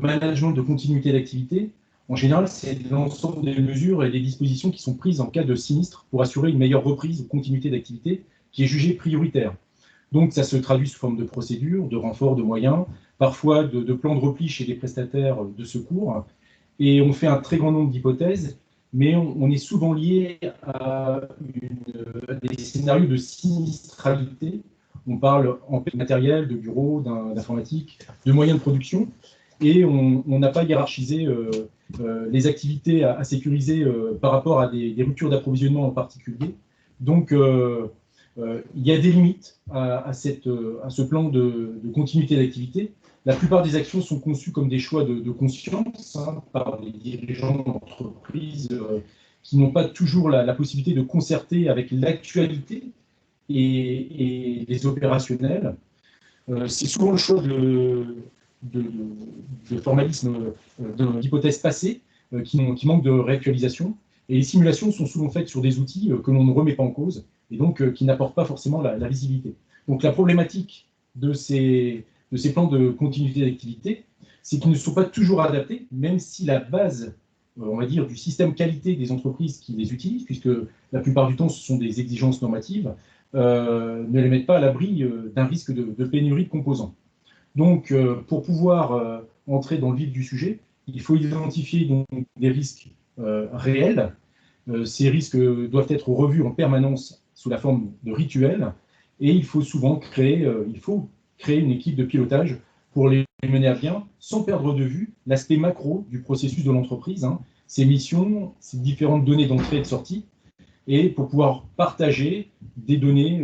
management de continuité d'activité, en général, c'est l'ensemble des mesures et des dispositions qui sont prises en cas de sinistre pour assurer une meilleure reprise ou continuité d'activité qui est jugée prioritaire. Donc, ça se traduit sous forme de procédures, de renforts, de moyens, parfois de plans de repli chez des prestataires de secours. Et on fait un très grand nombre d'hypothèses, mais on est souvent lié à des scénarios de sinistralité. On parle en matériel, de bureau, d'informatique, de moyens de production, et on n'a pas hiérarchisé les activités à sécuriser par rapport à des ruptures d'approvisionnement en particulier. Donc, il y a des limites à ce plan de continuité d'activité. La plupart des actions sont conçues comme des choix de conscience par des dirigeants d'entreprise qui n'ont pas toujours la possibilité de concerter avec l'actualité et les opérationnels. C'est souvent le choix de formalisme, d'hypothèses passées qui manquent de réactualisation. Et les simulations sont souvent faites sur des outils que l'on ne remet pas en cause et donc qui n'apportent pas forcément la visibilité. Donc la problématique de ces plans de continuité d'activité, c'est qu'ils ne sont pas toujours adaptés, même si la base, on va dire, du système qualité des entreprises qui les utilisent, puisque la plupart du temps ce sont des exigences normatives, ne les mettent pas à l'abri d'un risque de pénurie de composants. Donc, pour pouvoir entrer dans le vif du sujet, il faut identifier donc des risques réels. Ces risques doivent être revus en permanence sous la forme de rituels, et il faut souvent créer une équipe de pilotage pour les mener à bien, sans perdre de vue l'aspect macro du processus de l'entreprise, ses missions, ses différentes données d'entrée et de sortie, et pour pouvoir partager des données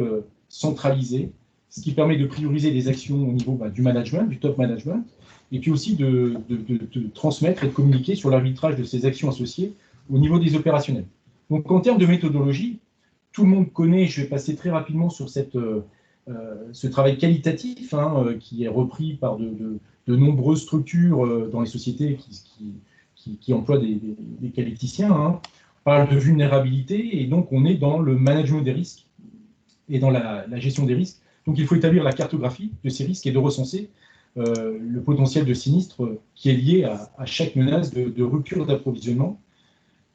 centralisées, ce qui permet de prioriser les actions au niveau du management, du top management, et puis aussi de transmettre et de communiquer sur l'arbitrage de ces actions associées au niveau des opérationnels. Donc en termes de méthodologie, tout le monde connaît, je vais passer très rapidement sur ce travail qualitatif qui est repris par de nombreuses structures dans les sociétés qui emploient des qualiticiens. On parle de vulnérabilité, et donc on est dans le management des risques et dans la gestion des risques. Donc il faut établir la cartographie de ces risques et de recenser le potentiel de sinistre qui est lié à chaque menace de rupture d'approvisionnement.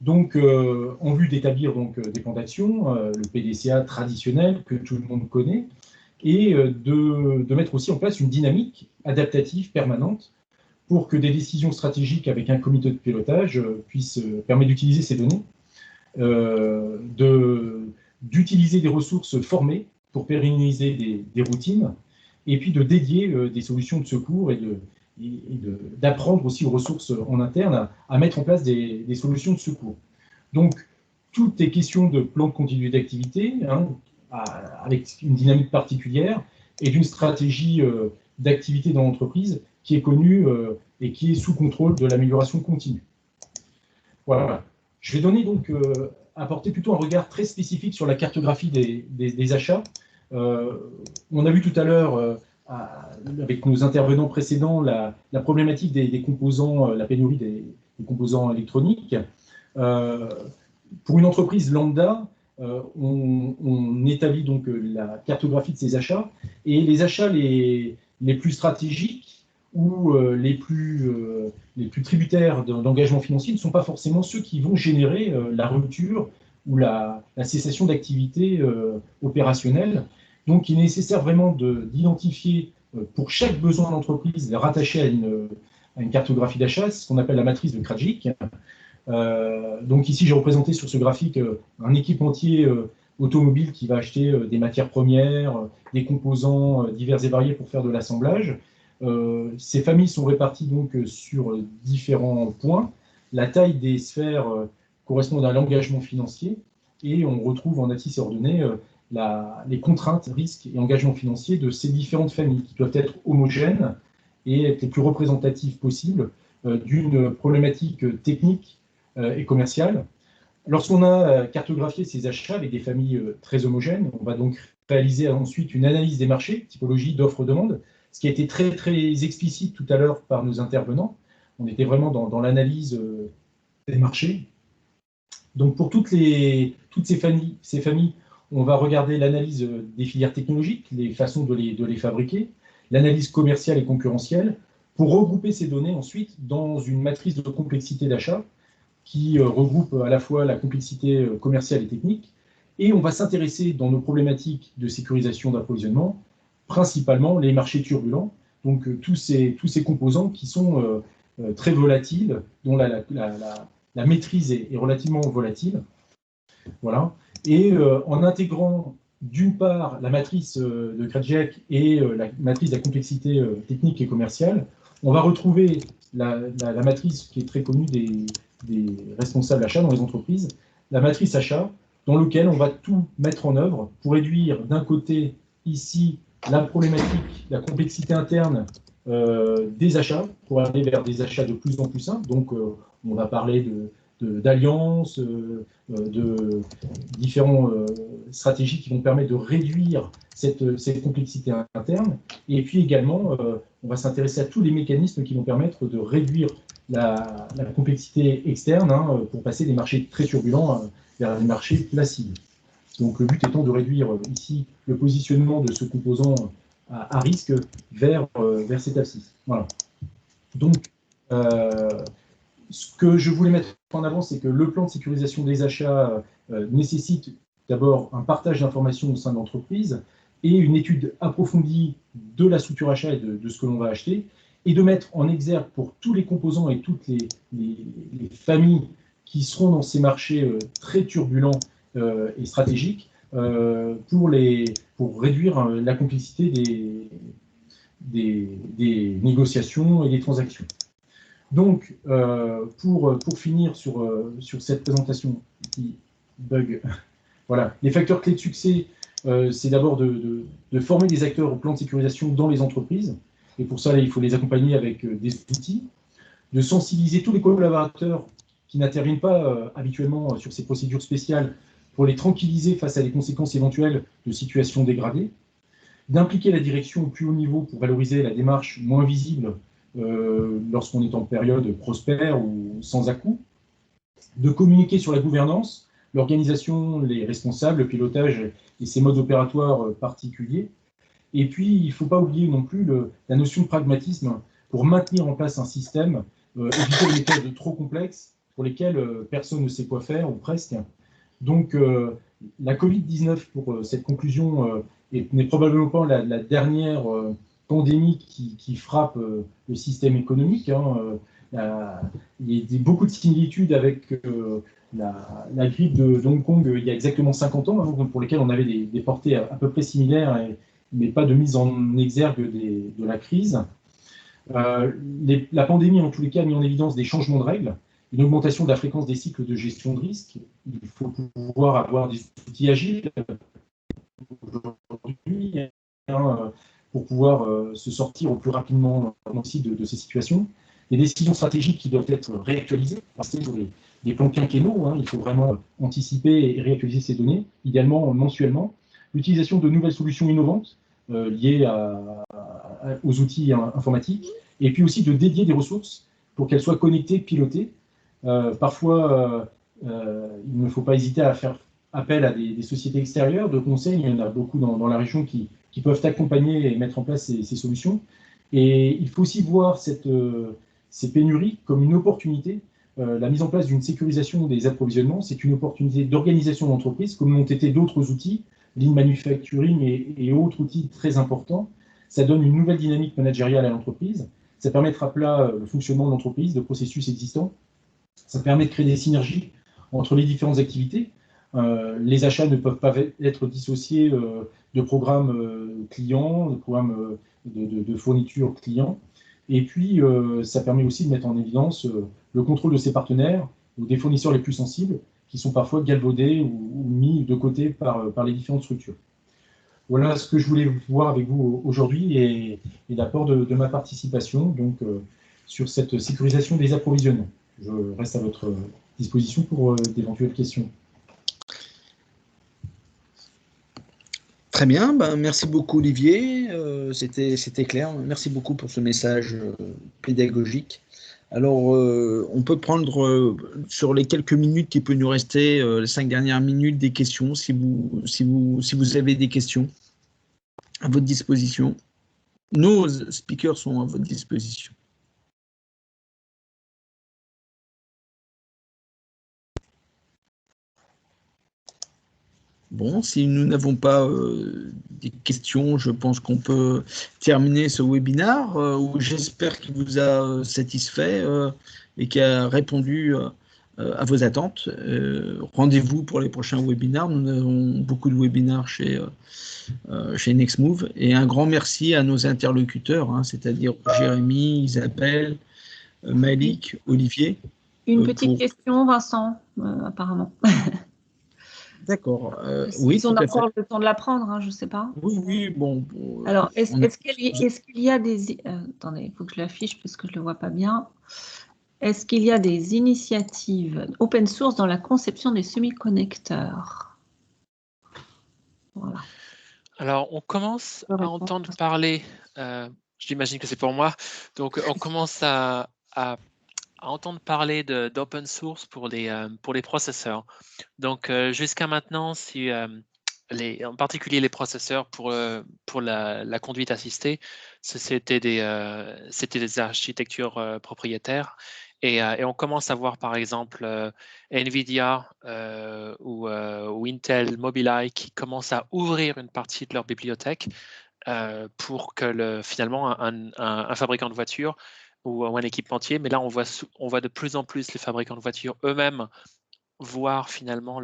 Donc, en vue d'établir des plans d'action, le PDCA traditionnel que tout le monde connaît, et de mettre aussi en place une dynamique adaptative permanente pour que des décisions stratégiques avec un comité de pilotage puissent permettre d'utiliser ces données, d'utiliser des ressources formées pour pérenniser des routines, et puis de dédier des solutions de secours et d'apprendre aussi aux ressources en interne à mettre en place des solutions de secours. Donc, tout est question de plan de continuité d'activité, avec une dynamique particulière, et d'une stratégie d'activité dans l'entreprise qui est connue et qui est sous contrôle de l'amélioration continue. Voilà. Je vais apporter plutôt un regard très spécifique sur la cartographie des achats. On a vu tout à l'heure, avec nos intervenants précédents, la problématique des composants, la pénurie des composants électroniques. Pour une entreprise lambda, on établit donc la cartographie de ses achats, et les achats les plus stratégiques ou les plus tributaires d'engagement financier ne sont pas forcément ceux qui vont générer la rupture ou la cessation d'activité opérationnelle. Donc, il est nécessaire vraiment d'identifier pour chaque besoin d'entreprise rattaché à une cartographie d'achat, ce qu'on appelle la matrice de Krajcik. Donc ici, j'ai représenté sur ce graphique un équipementier automobile qui va acheter des matières premières, des composants divers et variés pour faire de l'assemblage. Ces familles sont réparties donc sur différents points. La taille des sphères correspond à l'engagement financier et on retrouve en abscisse et ordonnée les contraintes, risques et engagements financiers de ces différentes familles qui doivent être homogènes et être les plus représentatives possibles d'une problématique technique et commerciale. Lorsqu'on a cartographié ces achats avec des familles très homogènes, on va donc réaliser ensuite une analyse des marchés, typologie d'offres-demande, ce qui a été très, très explicite tout à l'heure par nos intervenants. On était vraiment dans l'analyse des marchés. Donc pour toutes ces familles, on va regarder l'analyse des filières technologiques, les façons de les fabriquer, l'analyse commerciale et concurrentielle, pour regrouper ces données ensuite dans une matrice de complexité d'achat qui regroupe à la fois la complexité commerciale et technique. Et on va s'intéresser dans nos problématiques de sécurisation d'approvisionnement, principalement les marchés turbulents, donc tous ces composants qui sont très volatiles, dont la maîtrise est relativement volatile. Voilà. Et en intégrant d'une part la matrice de Krajcik et la matrice de la complexité technique et commerciale, on va retrouver la matrice qui est très connue des responsables achats dans les entreprises, la matrice achat, dans laquelle on va tout mettre en œuvre pour réduire d'un côté ici la problématique, la complexité interne des achats, pour aller vers des achats de plus en plus simples. Donc on va parler d'alliances, de différentes stratégies qui vont permettre de réduire cette complexité interne. Et puis également, on va s'intéresser à tous les mécanismes qui vont permettre de réduire la complexité externe pour passer des marchés très turbulents vers des marchés placides. Donc le but étant de réduire ici le positionnement de ce composant à risque vers cette abscisse. Voilà. Donc, ce que je voulais mettre en avant, c'est que le plan de sécurisation des achats nécessite d'abord un partage d'informations au sein de l'entreprise et une étude approfondie de la structure achat et de ce que l'on va acheter, et de mettre en exergue pour tous les composants et toutes les familles qui seront dans ces marchés très turbulents et stratégiques pour réduire la complexité des négociations et des transactions. Donc, pour finir sur cette présentation qui bug, voilà, les facteurs clés de succès, c'est d'abord de former des acteurs au plan de sécurisation dans les entreprises. Et pour ça, là, il faut les accompagner avec des outils, de sensibiliser tous les collaborateurs qui n'interviennent pas habituellement sur ces procédures spéciales pour les tranquilliser face à des conséquences éventuelles de situations dégradées, d'impliquer la direction au plus haut niveau pour valoriser la démarche moins visible lorsqu'on est en période prospère ou sans à-coups, de communiquer sur la gouvernance, l'organisation, les responsables, le pilotage et ses modes opératoires particuliers. Et puis, il ne faut pas oublier non plus la notion de pragmatisme pour maintenir en place un système, éviter les méthodes trop complexes pour lesquelles personne ne sait quoi faire, ou presque. Donc, la Covid-19, pour cette conclusion, n'est probablement pas la dernière pandémie qui frappe le système économique. Il y a beaucoup de similitudes avec la grippe de Hong Kong il y a exactement 50 ans, pour lesquelles on avait des portées à peu près similaires, mais pas de mise en exergue de la crise. La pandémie, en tous les cas, a mis en évidence des changements de règles, une augmentation de la fréquence des cycles de gestion de risque. Il faut pouvoir avoir des outils agiles aujourd'hui pour pouvoir se sortir au plus rapidement possible de ces situations. Des décisions stratégiques qui doivent être réactualisées, parce que sur des plans quinquennaux, il faut vraiment anticiper et réactualiser ces données, idéalement mensuellement. L'utilisation de nouvelles solutions innovantes liées aux outils informatiques, et puis aussi de dédier des ressources pour qu'elles soient connectées, pilotées. Parfois, il ne faut pas hésiter à faire appel à des sociétés extérieures de conseil. Il y en a beaucoup dans la région qui peuvent accompagner et mettre en place ces solutions. Et il faut aussi voir ces pénuries comme une opportunité. La mise en place d'une sécurisation des approvisionnements, c'est une opportunité d'organisation d'entreprise, comme l'ont été d'autres outils, lean manufacturing et autres outils très importants. Ça donne une nouvelle dynamique managériale à l'entreprise. Ça permet de mettre à plat le fonctionnement de l'entreprise, de processus existants. Ça permet de créer des synergies entre les différentes activités. Les achats ne peuvent pas être dissociés de programmes clients, de programmes de fourniture clients. Et puis, ça permet aussi de mettre en évidence le contrôle de ses partenaires ou des fournisseurs les plus sensibles qui sont parfois galvaudés ou mis de côté par les différentes structures. Voilà ce que je voulais voir avec vous aujourd'hui et l'apport de ma participation donc, sur cette sécurisation des approvisionnements. Je reste à votre disposition pour d'éventuelles questions. Très bien, ben, merci beaucoup Olivier, c'était clair. Merci beaucoup pour ce message pédagogique. Alors, on peut prendre sur les quelques minutes qui peut nous rester, les 5 dernières minutes, des questions, si vous avez des questions à votre disposition. Nos speakers sont à votre disposition. Bon, si nous n'avons pas des questions, je pense qu'on peut terminer ce webinaire où j'espère qu'il vous a satisfait et qu'il a répondu à vos attentes. Rendez-vous pour les prochains webinaires. Nous avons beaucoup de webinaires chez Nextmove. Et un grand merci à nos interlocuteurs, hein, c'est-à-dire Jérémy, Isabelle, Malik, Olivier. Une petite question, Vincent, apparemment. D'accord. Oui, si on a encore le temps de l'apprendre, hein, je ne sais pas. Oui, oui, bon. Alors, est-ce qu'il y a des... attendez, il faut que je l'affiche parce que je ne le vois pas bien. Est-ce qu'il y a des initiatives open source dans la conception des semi-connecteurs? Voilà. Alors, on commence à entendre parler, j'imagine que c'est pour moi, donc on commence à entendre parler d'open source pour les processeurs. Donc, jusqu'à maintenant, si, en particulier les processeurs pour la conduite assistée, c'était des architectures propriétaires. Et on commence à voir, par exemple, NVIDIA ou Intel Mobileye qui commencent à ouvrir une partie de leur bibliothèque pour que finalement un fabricant de voitures ou un équipementier, mais là on voit de plus en plus les fabricants de voitures eux-mêmes voir finalement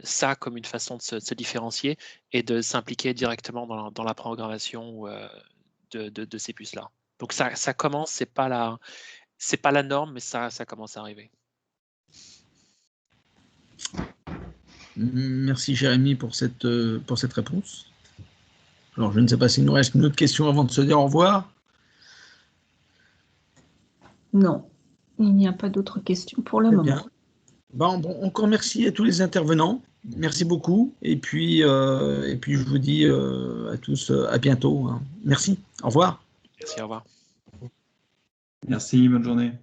ça comme une façon de se différencier et de s'impliquer directement dans la programmation de ces puces-là. Donc ça commence, c'est pas la norme, mais ça commence à arriver. Merci Jérémy pour cette réponse. Alors je ne sais pas s'il nous reste une autre question avant de se dire au revoir. Non, il n'y a pas d'autres questions pour le moment. Bien. Bon, encore merci à tous les intervenants. Merci beaucoup. Et puis je vous dis à tous à bientôt. Hein. Merci. Au revoir. Merci, au revoir. Merci, bonne journée.